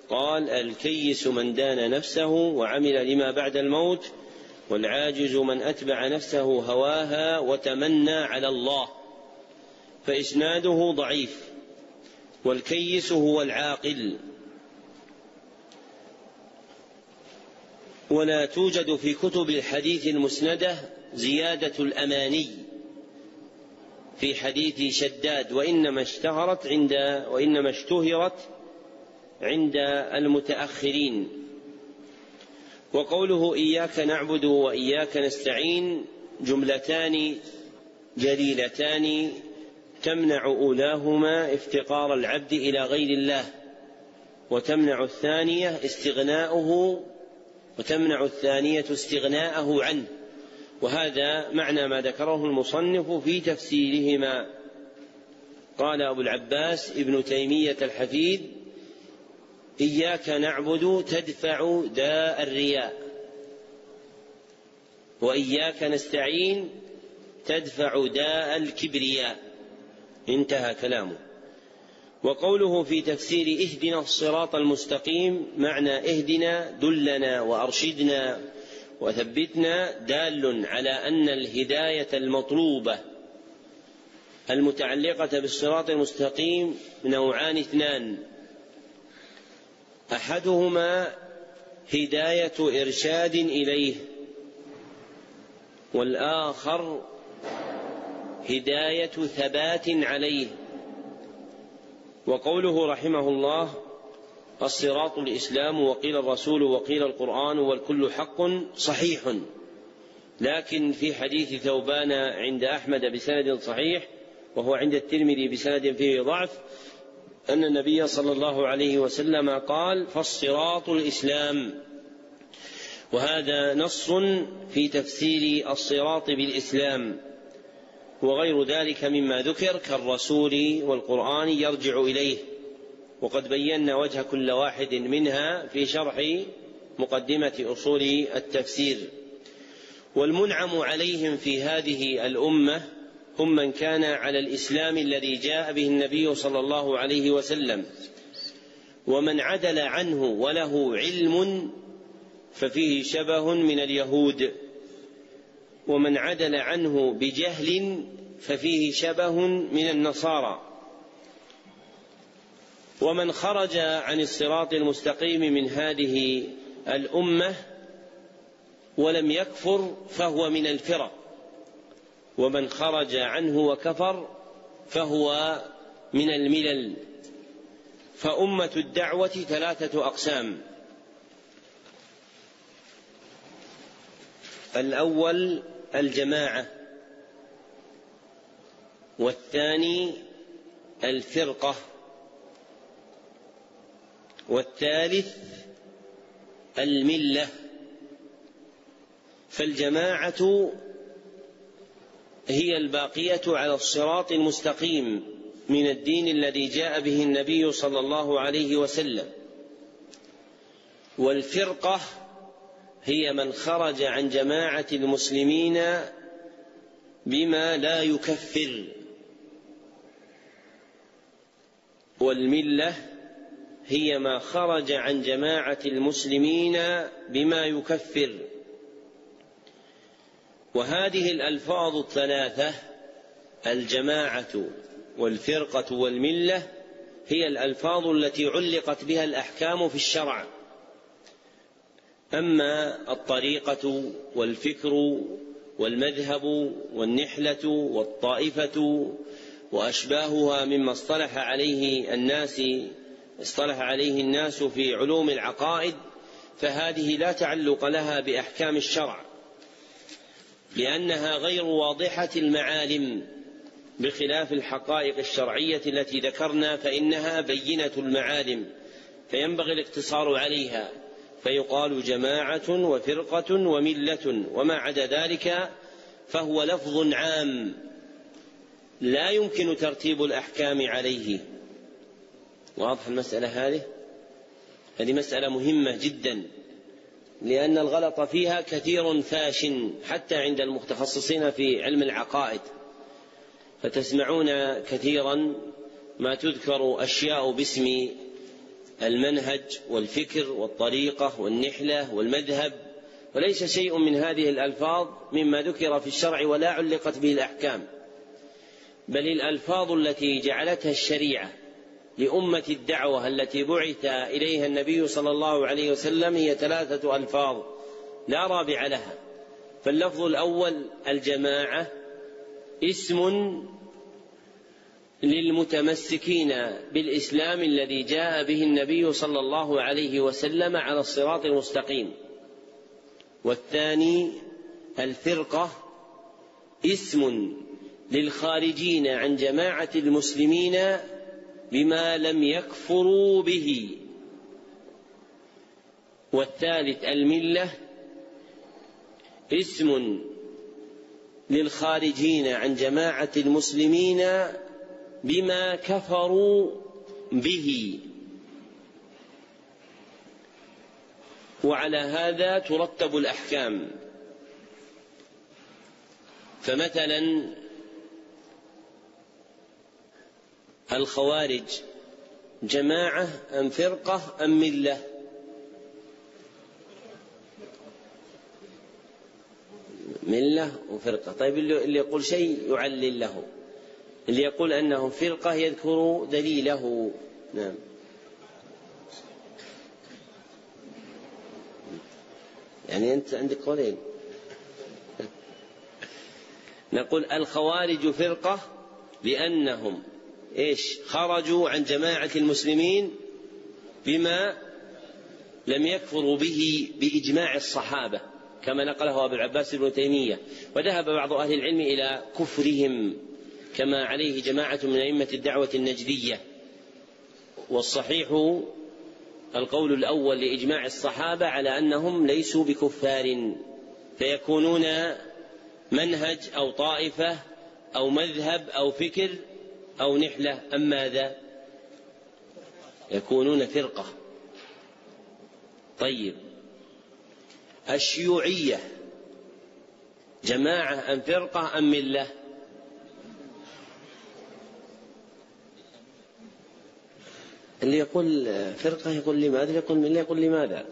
قال: الكيس من دان نفسه وعمل لما بعد الموت، والعاجز من أتبع نفسه هواها وتمنى على الله. فإسناده ضعيف. والكيس هو العاقل. ولا توجد في كتب الحديث المسندة زيادة الأماني في حديث شداد، وإنما اشتهرت عند المتأخرين. وقوله إياك نعبد وإياك نستعين جملتان جليلتان تمنع أولاهما افتقار العبد إلى غير الله، وتمنع الثانية استغناءه عنه. وهذا معنى ما ذكره المصنف في تفسيرهما. قال أبو العباس ابن تيمية الحفيد: إياك نعبد تدفع داء الرياء، وإياك نستعين تدفع داء الكبرياء. انتهى كلامه. وقوله في تفسير اهدنا الصراط المستقيم، معنى اهدنا دلنا وأرشدنا وثبتنا، دال على أن الهداية المطلوبة المتعلقة بالصراط المستقيم نوعان اثنان: أحدهما هداية إرشاد إليه، والآخر هداية ثبات عليه. وقوله رحمه الله: الصراط الإسلام، وقيل الرسول، وقيل القرآن، والكل حق، صحيح. لكن في حديث ثوبان عند أحمد بسند صحيح، وهو عند الترمذي بسند فيه ضعف، أن النبي صلى الله عليه وسلم قال: فالصراط الإسلام. وهذا نص في تفسير الصراط بالإسلام، وغير ذلك مما ذكر كالرسول والقرآن يرجع إليه، وقد بينا وجه كل واحد منها في شرح مقدمة أصول التفسير. والمنعم عليهم في هذه الأمة هم من كان على الإسلام الذي جاء به النبي صلى الله عليه وسلم، ومن عدل عنه وله علم ففيه شبه من اليهود، ومن عدل عنه بجهل ففيه شبه من النصارى. ومن خرج عن الصراط المستقيم من هذه الأمة ولم يكفر فهو من الفرق، ومن خرج عنه وكفر فهو من الملل. فأمة الدعوة 3 أقسام: الأول الجماعة، والثاني الفرقة، والثالث الملة. فالجماعة هي الباقية على الصراط المستقيم من الدين الذي جاء به النبي صلى الله عليه وسلم، والفرقة هي من خرج عن جماعة المسلمين بما لا يكفر، والملة هي ما خرج عن جماعة المسلمين بما يكفر. وهذه الألفاظ الثلاثة الجماعة والفرقة والملة هي الألفاظ التي علقت بها الأحكام في الشرع. أما الطريقة والفكر والمذهب والنحلة والطائفة وأشباهها مما اصطلح عليه الناس في علوم العقائد، فهذه لا تعلق لها بأحكام الشرع، لأنها غير واضحة المعالم، بخلاف الحقائق الشرعية التي ذكرنا فإنها بينة المعالم، فينبغي الاقتصار عليها، فيقال جماعة وفرقة وملة، وما عدا ذلك فهو لفظ عام لا يمكن ترتيب الأحكام عليه. واضح المسألة هذه مسألة مهمة جدا، لأن الغلط فيها كثير فاش حتى عند المتخصصين في علم العقائد، فتسمعون كثيرا ما تذكر أشياء باسم المنهج والفكر والطريقة والنحلة والمذهب، وليس شيء من هذه الألفاظ مما ذكر في الشرع ولا علقت به الأحكام، بل الألفاظ التي جعلتها الشريعة لأمة الدعوة التي بعث إليها النبي صلى الله عليه وسلم هي 3 ألفاظ لا رابع لها. فاللفظ الأول الجماعة اسم للمتمسكين بالإسلام الذي جاء به النبي صلى الله عليه وسلم على الصراط المستقيم. والثاني الفرقة اسم للخارجين عن جماعة المسلمين بما لم يكفروا به. والثالث الملة اسم للخارجين عن جماعة المسلمين بما كفروا به. وعلى هذا ترتب الأحكام. فمثلا الخوارج جماعة أم فرقة أم ملة؟ ملة وفرقة. طيب اللي يقول شيء يعلل له، اللي يقول أنه فرقة يذكر دليله. نعم. يعني أنت عندك قولين. نقول الخوارج فرقة لأنهم خرجوا عن جماعة المسلمين بما لم يكفروا به بإجماع الصحابة، كما نقله أبو العباس ابن تيمية. وذهب بعض أهل العلم إلى كفرهم كما عليه جماعة من أئمة الدعوة النجدية. والصحيح القول الأول لإجماع الصحابة على أنهم ليسوا بكفار، فيكونون منهج أو طائفة أو مذهب أو فكر أو نحلة. أم ماذا؟ يكونون فرقة. طيب الشيوعية جماعة أم فرقة أم ملة؟ اللي يقول فرقة يقول لماذا، اللي يقول ملة يقول لماذا.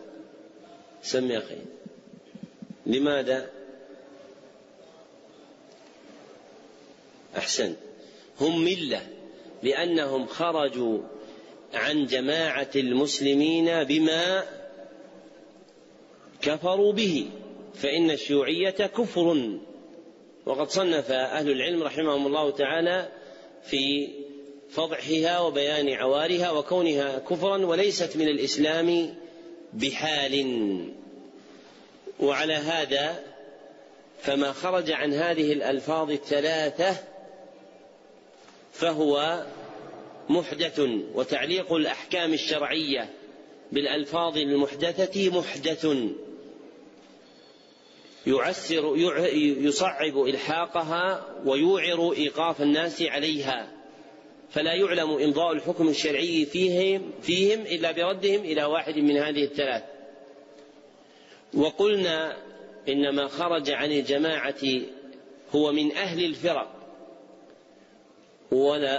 سمي أخي لماذا؟ أحسن. هم ملة لأنهم خرجوا عن جماعة المسلمين بما كفروا به، فإن الشيوعية كفر. وقد صنف أهل العلم رحمهم الله تعالى في فضحها وبيان عوارها وكونها كفرا وليست من الإسلام بحال. وعلى هذا فما خرج عن هذه الألفاظ الثلاثة فهو محدث، وتعليق الأحكام الشرعية بالألفاظ المحدثة محدث يصعب إلحاقها ويوعر إيقاف الناس عليها، فلا يعلم إمضاء الحكم الشرعي فيهم إلا بردهم إلى واحد من هذه الثلاث. وقلنا إنما خرج عن الجماعة هو من أهل الفرق،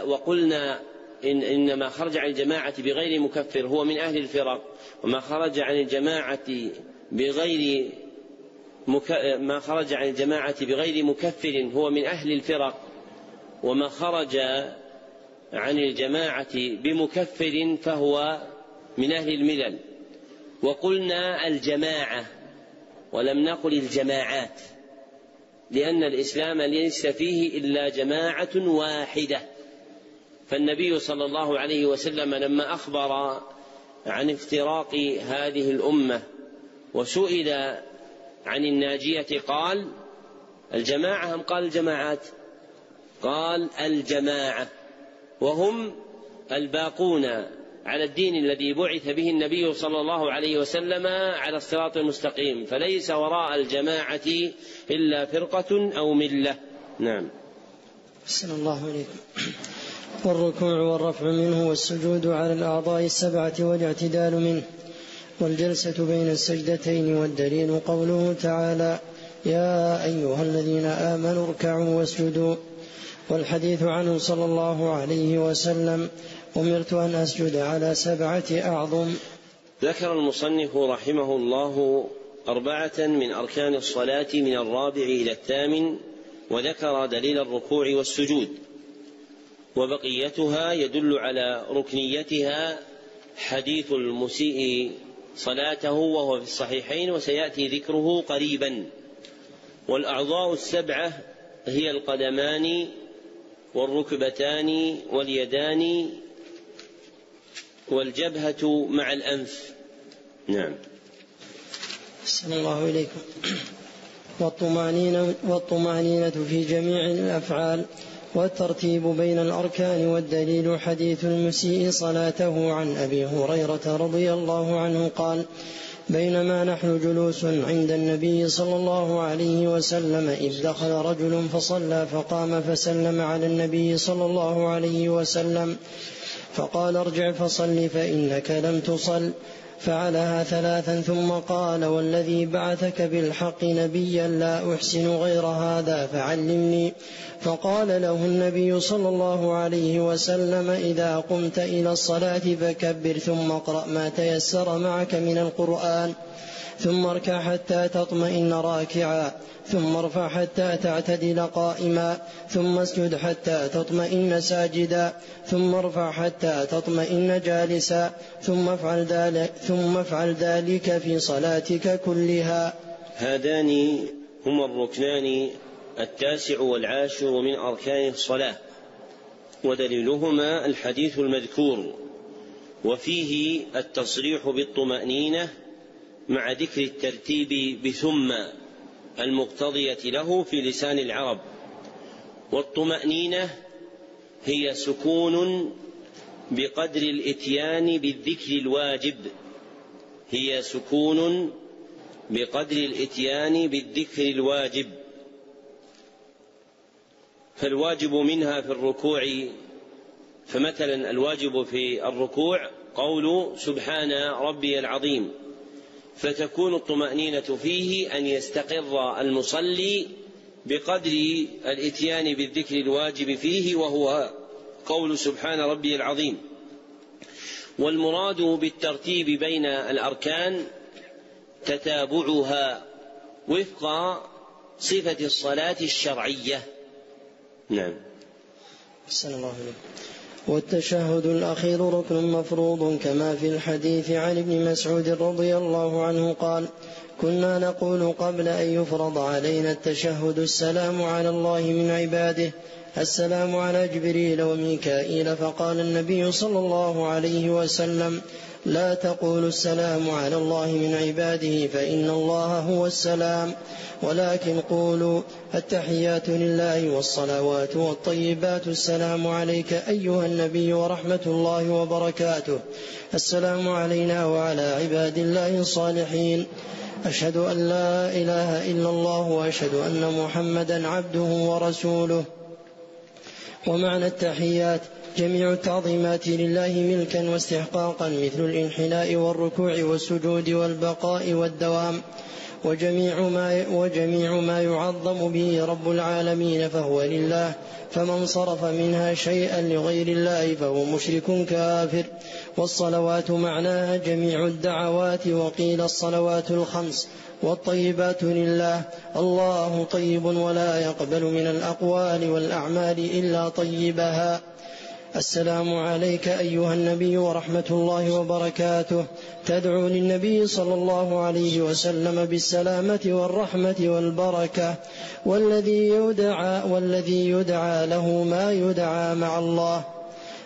وقلنا إنما خرج عن الجماعة بغير مكفر هو من أهل الفرق، وما خرج عن الجماعة بغير مكفر هو من أهل الفرق، وما خرج عن الجماعة بمكفر فهو من أهل الملل. وقلنا الجماعة ولم نقل الجماعات، لأن الإسلام ليس فيه إلا جماعة واحدة. فالنبي صلى الله عليه وسلم لما أخبر عن افتراق هذه الأمة وسئل عن الناجية قال الجماعة أم قال الجماعات؟ قال الجماعة، وهم الباقون على الدين الذي بعث به النبي صلى الله عليه وسلم على الصراط المستقيم، فليس وراء الجماعة إلا فرقة أو ملة. نعم. أحسن الله عليكم. والركوع والرفع منه والسجود على الأعضاء السبعة والاعتدال منه والجلسة بين السجدتين، والدليل قوله تعالى يا أيها الذين آمنوا اركعوا واسجدوا، والحديث عنه صلى الله عليه وسلم أمرت أن أسجد على 7 أعظم. ذكر المصنف رحمه الله 4 من أركان الصلاة من 4 إلى 8، وذكر دليل الركوع والسجود، وبقيتها يدل على ركنيتها حديث المسيء صلاته وهو في الصحيحين وسيأتي ذكره قريبا. والأعضاء 7 هي القدمان والركبتان واليدان والجبهة مع الأنف. نعم. أحسن الله إليكم. والطمأنينة في جميع الأفعال والترتيب بين الأركان، والدليل حديث المسيء صلاته عن أبي هريرة رضي الله عنه قال بينما نحن جلوس عند النبي صلى الله عليه وسلم إذ دخل رجل فصلى فقام فسلم على النبي صلى الله عليه وسلم فقال ارجع فصل فإنك لم تصل، فعلها 3 ثم قال والذي بعثك بالحق نبيا لا أحسن غير هذا فعلمني. فقال له النبي صلى الله عليه وسلم إذا قمت إلى الصلاة فكبر ثم اقرأ ما تيسر معك من القرآن، ثم اركع حتى تطمئن راكعا، ثم ارفع حتى تعتدل قائما، ثم اسجد حتى تطمئن ساجدا، ثم ارفع حتى تطمئن جالسا، ثم افعل ذلك في صلاتك كلها. هذان هما الركنان 9 و10 من أركان الصلاة، ودليلهما الحديث المذكور، وفيه التصريح بالطمأنينة مع ذكر الترتيب بثم المقتضية له في لسان العرب. والطمأنينة هي سكون بقدر الإتيان بالذكر الواجب، هي سكون بقدر الإتيان بالذكر الواجب. فالواجب منها في الركوع، فمثلا الواجب في الركوع قول سبحان ربي العظيم، فتكون الطمأنينة فيه أن يستقر المصلي بقدر الإتيان بالذكر الواجب فيه، وهو قول سبحان ربي العظيم. والمراد بالترتيب بين الأركان تتابعها وفق صفة الصلاة الشرعية. نعم. أحسن الله إليك. والتشهد الأخير ركن مفروض كما في الحديث عن ابن مسعود رضي الله عنه قال كنا نقول قبل أن يفرض علينا التشهد السلام على الله من عباده، السلام على جبريل وميكائيل، فقال النبي صلى الله عليه وسلم لا تقولوا السلام على الله من عباده فإن الله هو السلام، ولكن قولوا التحيات لله والصلوات والطيبات السلام عليك أيها النبي ورحمة الله وبركاته. السلام علينا وعلى عباد الله الصالحين. أشهد أن لا إله إلا الله وأشهد أن محمدا عبده ورسوله. ومعنى التحيات جميع التعظيمات لله ملكا واستحقاقا، مثل الانحناء والركوع والسجود والبقاء والدوام، وجميع ما يعظم به رب العالمين فهو لله، فمن صرف منها شيئا لغير الله فهو مشرك كافر. والصلوات معناها جميع الدعوات، وقيل الصلوات الخمس. والطيبات لله، الله طيب ولا يقبل من الأقوال والأعمال إلا طيبها. السلام عليك أيها النبي ورحمة الله وبركاته. تدعو للنبي صلى الله عليه وسلم بالسلامة والرحمة والبركة، والذي يدعى له ما يدعى مع الله.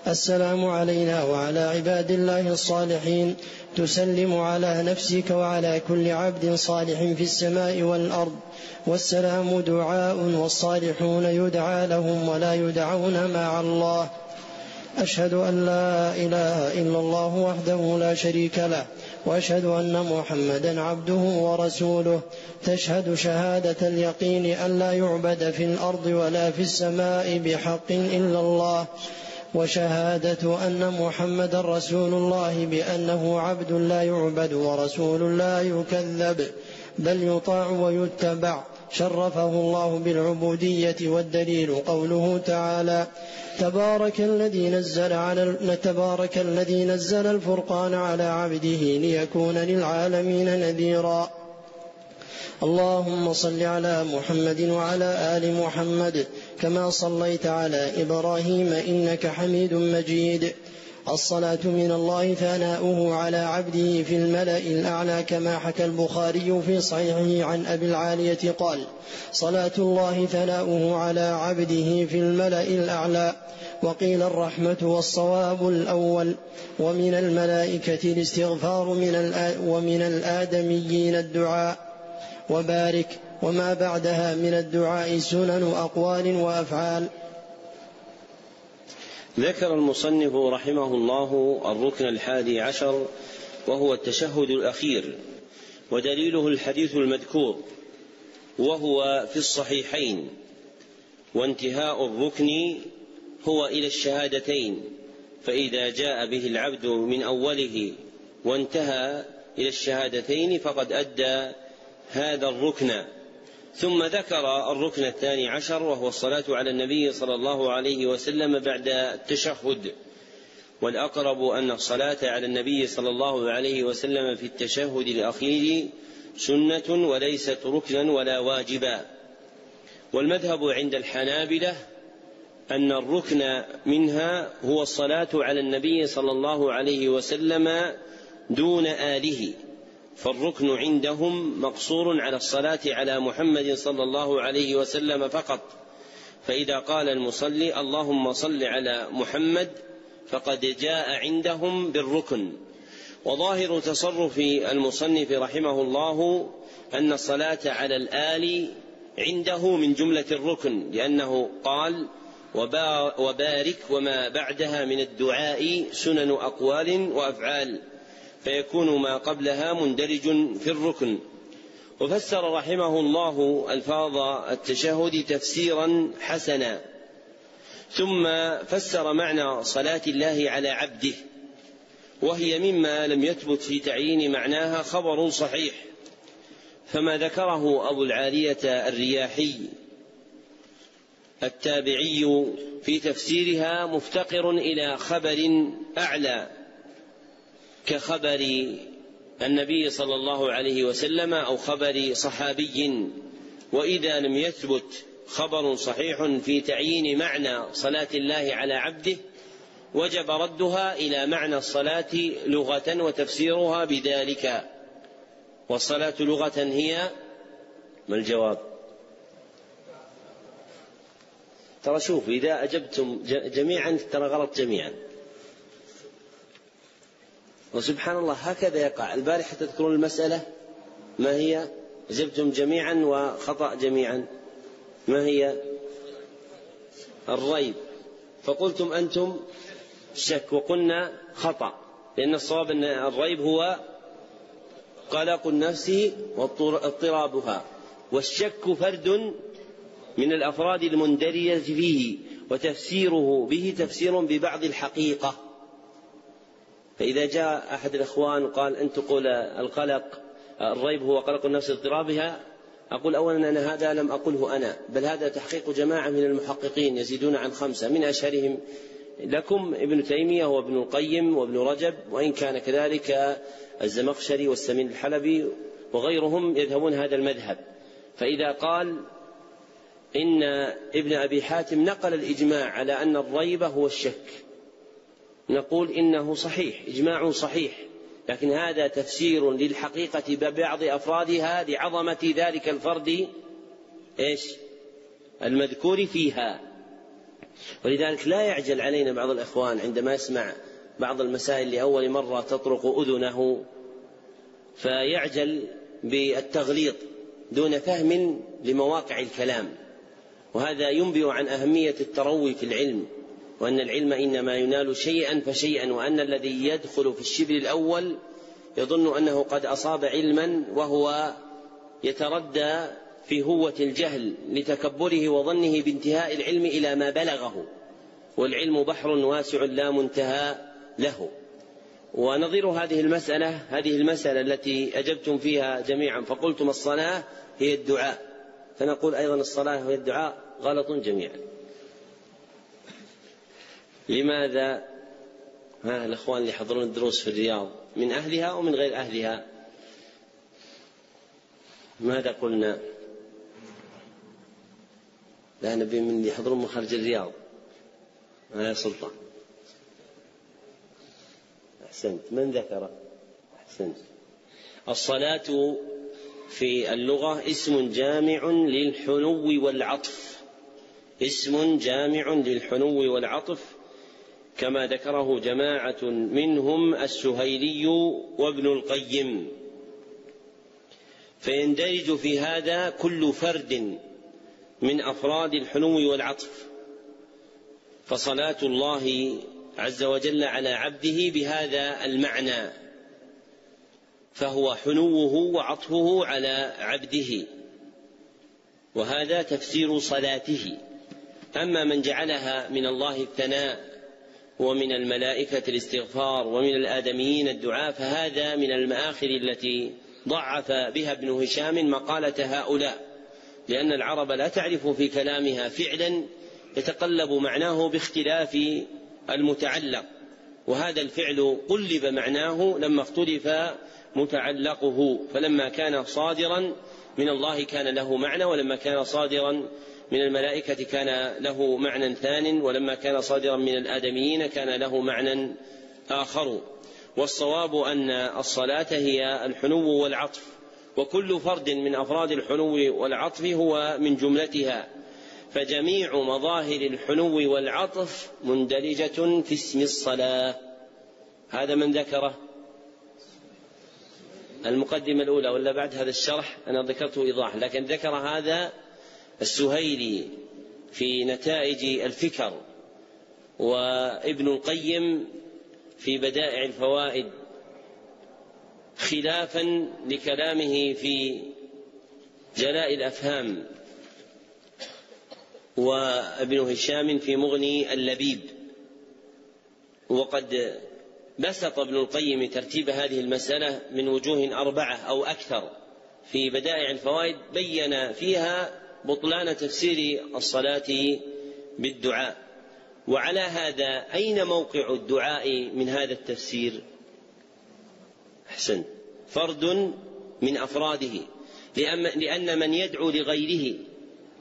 السلام علينا وعلى عباد الله الصالحين. تسلم على نفسك وعلى كل عبد صالح في السماء والأرض. والسلام دعاء، والصالحون يدعى لهم ولا يدعون مع الله. أشهد أن لا إله إلا الله وحده لا شريك له، وأشهد أن محمدا عبده ورسوله. تشهد شهادة اليقين أن لا يعبد في الأرض ولا في السماء بحق إلا الله، وشهادة أن محمدا رسول الله بأنه عبد لا يعبد ورسول لا يكذب بل يطاع ويتبع. شرفه الله بالعبودية، والدليل قوله تعالى: تبارك الذي نزل الفرقان على عبده ليكون للعالمين نذيرا. اللهم صل على محمد وعلى آل محمد كما صليت على إبراهيم إنك حميد مجيد. الصلاة من الله ثناؤه على عبده في الملأ الأعلى، كما حكى البخاري في صحيحه عن أبي العالية قال: صلاة الله ثناؤه على عبده في الملأ الأعلى. وقيل الرحمة والصواب الأول. ومن الملائكة الاستغفار، ومن الآدميين الدعاء. وبارك، وما بعدها من الدعاء سنن أقوال وأفعال. ذكر المصنف رحمه الله الركن 11، وهو التشهد الأخير، ودليله الحديث المذكور وهو في الصحيحين. وانتهاء الركن هو إلى الشهادتين، فإذا جاء به العبد من أوله وانتهى إلى الشهادتين فقد أدى هذا الركن. ثم ذكر الركن 12، وهو الصلاة على النبي صلى الله عليه وسلم بعد التشهد. والأقرب أن الصلاة على النبي صلى الله عليه وسلم في التشهد الأخير سنة وليست ركنا ولا واجبا. والمذهب عند الحنابلة أن الركن منها هو الصلاة على النبي صلى الله عليه وسلم دون آله، فالركن عندهم مقصور على الصلاة على محمد صلى الله عليه وسلم فقط. فإذا قال المصلي اللهم صل على محمد فقد جاء عندهم بالركن. وظاهر تصرف المصنف رحمه الله أن الصلاة على الآل عنده من جملة الركن، لأنه قال: وبارك، وما بعدها من الدعاء سنن أقوال وأفعال، فيكون ما قبلها مندرج في الركن. وفسر رحمه الله ألفاظ التشهد تفسيرا حسنا، ثم فسر معنى صلاة الله على عبده، وهي مما لم يثبت في تعيين معناها خبر صحيح. فما ذكره أبو العالية الرياحي التابعي في تفسيرها مفتقر إلى خبر أعلى كخبر النبي صلى الله عليه وسلم أو خبر صحابي. وإذا لم يثبت خبر صحيح في تعيين معنى صلاة الله على عبده وجب ردها إلى معنى الصلاة لغة وتفسيرها بذلك. والصلاة لغة هي ما الجواب؟ ترى شوف، إذا أجبتم جميعا ترى غلط جميعا. وسبحان الله هكذا يقع. البارحة تذكرون المسألة ما هي؟ أجبتم جميعا وخطأ جميعا. ما هي؟ الريب، فقلتم أنتم شك وقلنا خطأ، لأن الصواب أن الريب هو قلق النفس واضطرابها، والشك فرد من الأفراد المندرجة فيه، وتفسيره به تفسير ببعض الحقيقة. فإذا جاء أحد الإخوان وقال أن تقول الريب هو قلق النفس واضطرابها، أقول أولا أن هذا لم أقله أنا، بل هذا تحقيق جماعة من المحققين يزيدون عن 5، من أشهرهم لكم ابن تيمية وابن القيم وابن رجب، وإن كان كذلك الزمخشري والسمين الحلبي وغيرهم يذهبون هذا المذهب. فإذا قال إن ابن أبي حاتم نقل الإجماع على أن الريب هو الشك، نقول إنه صحيح، إجماع صحيح، لكن هذا تفسير للحقيقة ببعض أفرادها لعظمة ذلك الفرد المذكور فيها. ولذلك لا يعجل علينا بعض الإخوان عندما يسمع بعض المسائل لأول مرة تطرق أذنه فيعجل بالتغليط دون فهم لمواقع الكلام، وهذا ينبئ عن أهمية التروي في العلم، وأن العلم إنما ينال شيئا فشيئا، وأن الذي يدخل في الشبر الأول يظن أنه قد أصاب علما وهو يتردى في هوة الجهل لتكبره وظنه بانتهاء العلم إلى ما بلغه، والعلم بحر واسع لا منتهى له. ونظير هذه المسألة التي أجبتم فيها جميعا فقلتم الصلاة هي الدعاء، فنقول أيضا الصلاة هي الدعاء، غلط جميعا. لماذا؟ الأخوان اللي يحضرون الدروس في الرياض من أهلها ومن غير أهلها، ماذا قلنا؟ لا نبي من اللي يحضرون من خارج الرياض. يا سلطان أحسنت، من ذكر؟ أحسنت. الصلاة في اللغة اسم جامع للحنو والعطف، اسم جامع للحنو والعطف، كما ذكره جماعة منهم السهيلي وابن القيم، فيندرج في هذا كل فرد من أفراد الحنو والعطف. فصلاة الله عز وجل على عبده بهذا المعنى، فهو حنوه وعطفه على عبده، وهذا تفسير صلاته. أما من جعلها من الله الثناء ومن الملائكة الاستغفار ومن الآدميين الدعاء، فهذا من المآخذ التي ضعف بها ابن هشام مقالة هؤلاء، لأن العرب لا تعرف في كلامها فعلا يتقلب معناه باختلاف المتعلق، وهذا الفعل قلب معناه لما اختلف متعلقه، فلما كان صادرا من الله كان له معنى، ولما كان صادرا من الملائكة كان له معنى ثان، ولما كان صادرا من الآدميين كان له معنى آخر. والصواب أن الصلاة هي الحنو والعطف، وكل فرد من أفراد الحنو والعطف هو من جملتها، فجميع مظاهر الحنو والعطف مندرجة في اسم الصلاة. هذا من ذكره المقدمة الأولى، ولا بعد هذا الشرح أنا ذكرته إيضاح، لكن ذكر هذا السهيلي في نتائج الفكر، وابن القيم في بدائع الفوائد، خلافا لكلامه في جلاء الأفهام، وابن هشام في مغني اللبيب. وقد بسط ابن القيم ترتيب هذه المسألة من وجوه 4 أو أكثر في بدائع الفوائد، بين فيها بطلان تفسير الصلاة بالدعاء. وعلى هذا أين موقع الدعاء من هذا التفسير؟ أحسن، فرد من أفراده، لأن من يدعو لغيره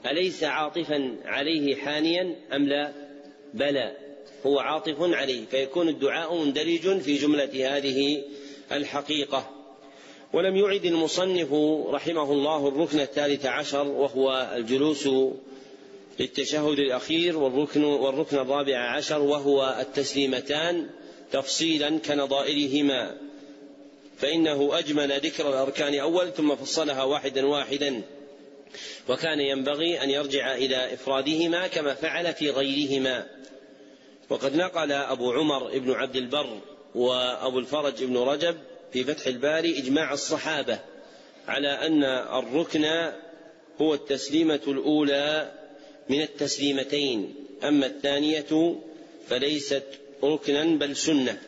أليس عاطفا عليه حانيا أم لا؟ بلى، هو عاطف عليه، فيكون الدعاء مندرج في جملة هذه الحقيقة. ولم يعد المصنف رحمه الله الركن 13، وهو الجلوس للتشهد الأخير، والركن 14 وهو التسليمتان، تفصيلا كنظائرهما، فإنه أجمل ذكر الأركان أول ثم فصلها واحدا واحدا، وكان ينبغي أن يرجع إلى إفرادهما كما فعل في غيرهما. وقد نقل أبو عمر بن عبد البر وأبو الفرج بن رجب في فتح الباري إجماع الصحابة على أن الركن هو التسليمة الأولى من التسليمتين، أما الثانية فليست ركنا بل سنة.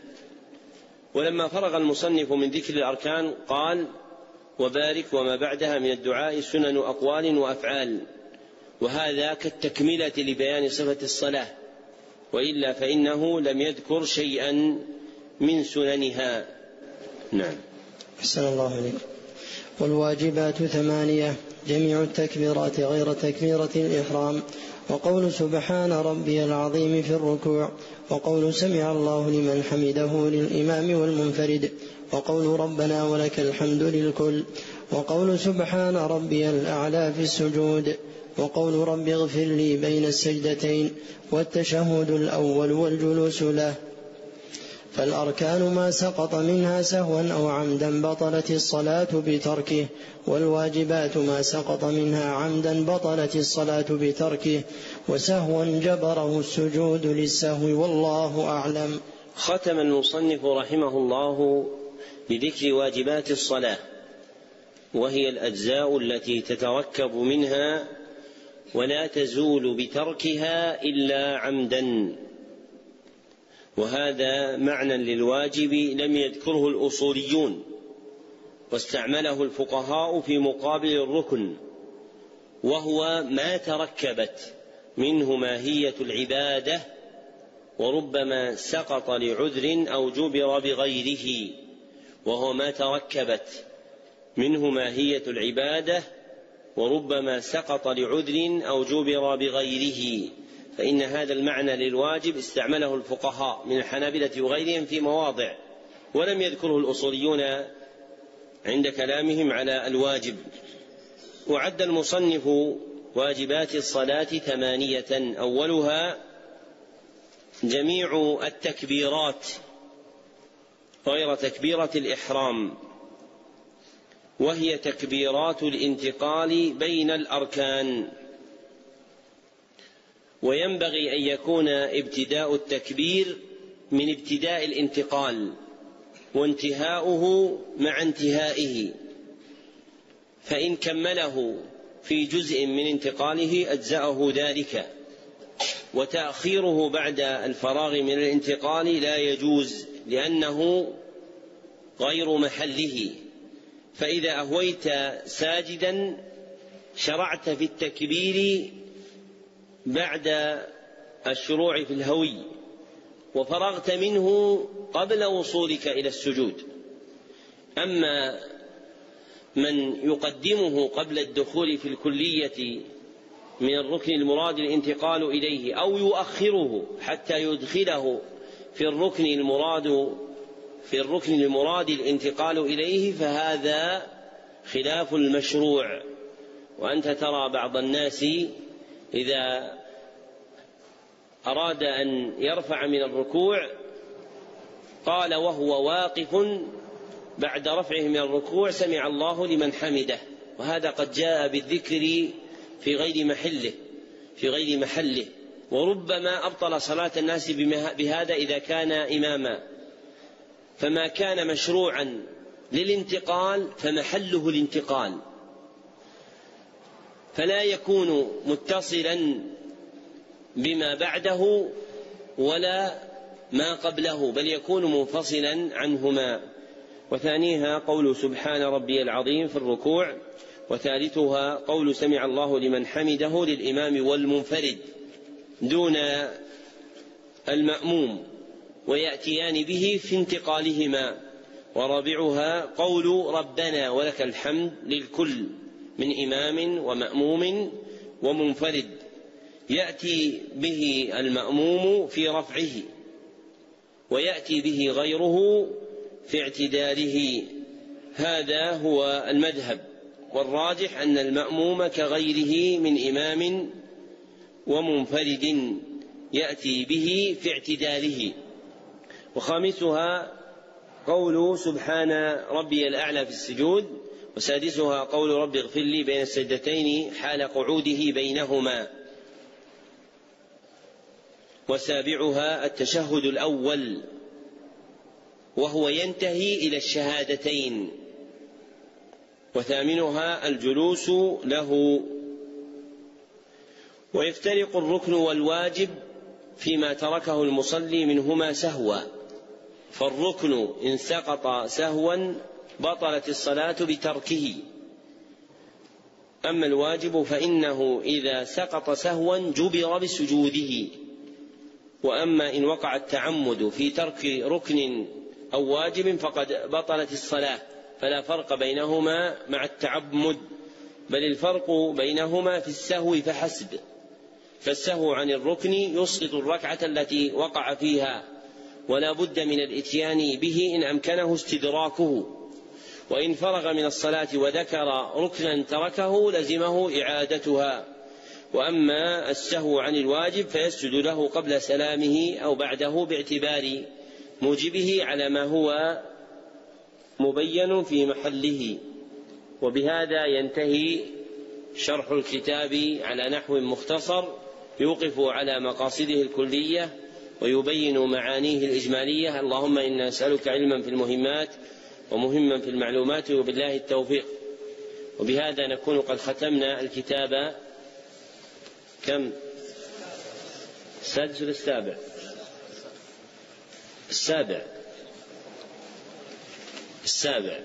ولما فرغ المصنف من ذكر الأركان قال: وبارك وما بعدها من الدعاء سنن أقوال وأفعال، وهذا كالتكملة لبيان صفة الصلاة، وإلا فإنه لم يذكر شيئا من سننها. نعم. أحسن الله عليكم. والواجبات 8 جميع التكبيرات غير تكبيرة الإحرام، وقول سبحان ربي العظيم في الركوع، وقول سمع الله لمن حمده للإمام والمنفرد، وقول ربنا ولك الحمد للكل، وقول سبحان ربي الأعلى في السجود، وقول رب اغفر لي بين السجدتين، والتشهد الأول والجلوس له. فالأركان ما سقط منها سهوا أو عمدا بطلت الصلاة بتركه، والواجبات ما سقط منها عمدا بطلت الصلاة بتركه، وسهوا جبره السجود للسهو، والله أعلم. ختم المصنف رحمه الله بذكر واجبات الصلاة، وهي الأجزاء التي تتركب منها ولا تزول بتركها إلا عمدا، وهذا معنى للواجب لم يذكره الأصوليون، واستعمله الفقهاء في مقابل الركن، وهو ما تركبت منه ماهية العبادة، وربما سقط لعذر أو جبر بغيره. وهو ما تركبت منه ماهية العبادة، وربما سقط لعذر أو جبر بغيره، فإن هذا المعنى للواجب استعمله الفقهاء من الحنابلة وغيرهم في مواضع، ولم يذكره الأصوليون عند كلامهم على الواجب. وعد المصنف واجبات الصلاة 8، أولها جميع التكبيرات غير تكبيرة الإحرام، وهي تكبيرات الانتقال بين الأركان. وينبغي أن يكون ابتداء التكبير من ابتداء الانتقال، وانتهاؤه مع انتهائه، فإن كمله في جزء من انتقاله أجزأه ذلك، وتأخيره بعد الفراغ من الانتقال لا يجوز، لأنه غير محله. فإذا أهويت ساجدا شرعت في التكبير بعد الشروع في الهوي، وفرغت منه قبل وصولك إلى السجود. أما من يقدمه قبل الدخول في الكلية من الركن المراد الانتقال إليه، أو يؤخره حتى يدخله في الركن المراد الانتقال إليه، فهذا خلاف المشروع. وأنت ترى بعض الناس إذا أراد أن يرفع من الركوع قال وهو واقف بعد رفعه من الركوع سمع الله لمن حمده، وهذا قد جاء بالذكر في غير محله، وربما أبطل صلاة الناس بهذا إذا كان إماما. فما كان مشروعا للانتقال فمحله الانتقال، فلا يكون متصلا بما بعده ولا ما قبله، بل يكون منفصلا عنهما. وثانيها قول سبحان ربي العظيم في الركوع، وثالثها قول سمع الله لمن حمده للإمام والمنفرد دون المأموم، ويأتيان به في انتقالهما. ورابعها قول ربنا ولك الحمد للكل من إمام ومأموم ومنفرد، يأتي به المأموم في رفعه، ويأتي به غيره في اعتداله. هذا هو المذهب، والراجح أن المأموم كغيره من إمام ومنفرد يأتي به في اعتداله. وخامسها قول سبحان ربي الأعلى في السجود، وسادسها قول رب اغفر لي بين السجدتين حال قعوده بينهما، وسابعها التشهد الأول وهو ينتهي إلى الشهادتين، وثامنها الجلوس له. ويفترق الركن والواجب فيما تركه المصلي منهما سهوا، فالركن إن سقط سهوا بطلت الصلاة بتركه، أما الواجب فإنه إذا سقط سهوا جبر بسجوده، وأما إن وقع التعمد في ترك ركن أو واجب فقد بطلت الصلاة، فلا فرق بينهما مع التعمد، بل الفرق بينهما في السهو فحسب، فالسهو عن الركن يسقط الركعة التي وقع فيها، ولا بد من الإتيان به إن أمكنه استدراكه، وإن فرغ من الصلاة وذكر ركنا تركه لزمه إعادتها. وأما السهو عن الواجب فيسجد له قبل سلامه أو بعده باعتبار موجبه على ما هو مبين في محله. وبهذا ينتهي شرح الكتاب على نحو مختصر يوقف على مقاصده الكلية ويبين معانيه الإجمالية. اللهم إنا نسألك علما في المهمات ومهما في المعلومات، وبالله التوفيق. وبهذا نكون قد ختمنا الكتاب. كم؟ السادس ولا السابع؟ السابع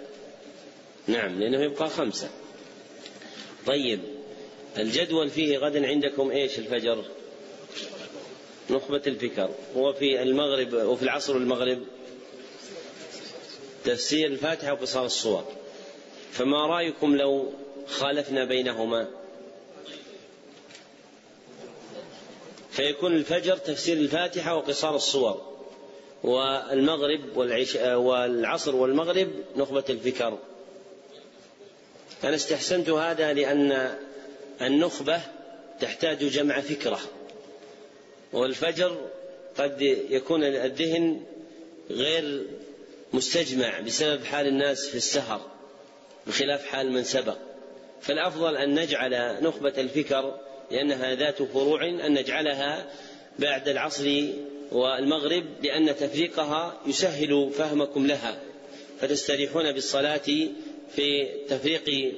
نعم، لأنه يبقى 5. طيب، الجدول فيه غدا عندكم ايش؟ الفجر نخبة الفكر، وفي المغرب وفي العصر والمغرب تفسير الفاتحة وقصار الصور، فما رأيكم لو خالفنا بينهما؟ فيكون الفجر تفسير الفاتحة وقصار الصور، والمغرب والعصر والمغرب نخبة الفكر. أنا استحسنت هذا لأن النخبة تحتاج جمع فكرة، والفجر قد يكون الذهن غير مستجمع بسبب حال الناس في السهر بخلاف حال من سبق، فالأفضل أن نجعل نخبة الفكر لأنها ذات فروع أن نجعلها بعد العصر والمغرب، لأن تفريقها يسهل فهمكم لها فتستريحون بالصلاة في تفريق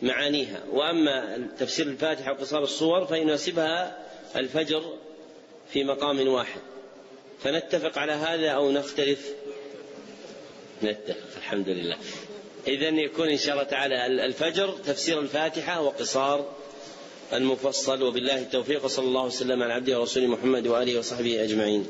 معانيها. وأما تفسير الفاتحة وقصار الصور فيناسبها الفجر في مقام واحد، فنتفق على هذا أو نختلف؟ نتفق، الحمد لله. إذن يكون إن شاء الله تعالى الفجر تفسير الفاتحة وقصار المفصل، وبالله التوفيق، وصلى الله وسلم على عبده ورسوله محمد وآله وصحبه أجمعين.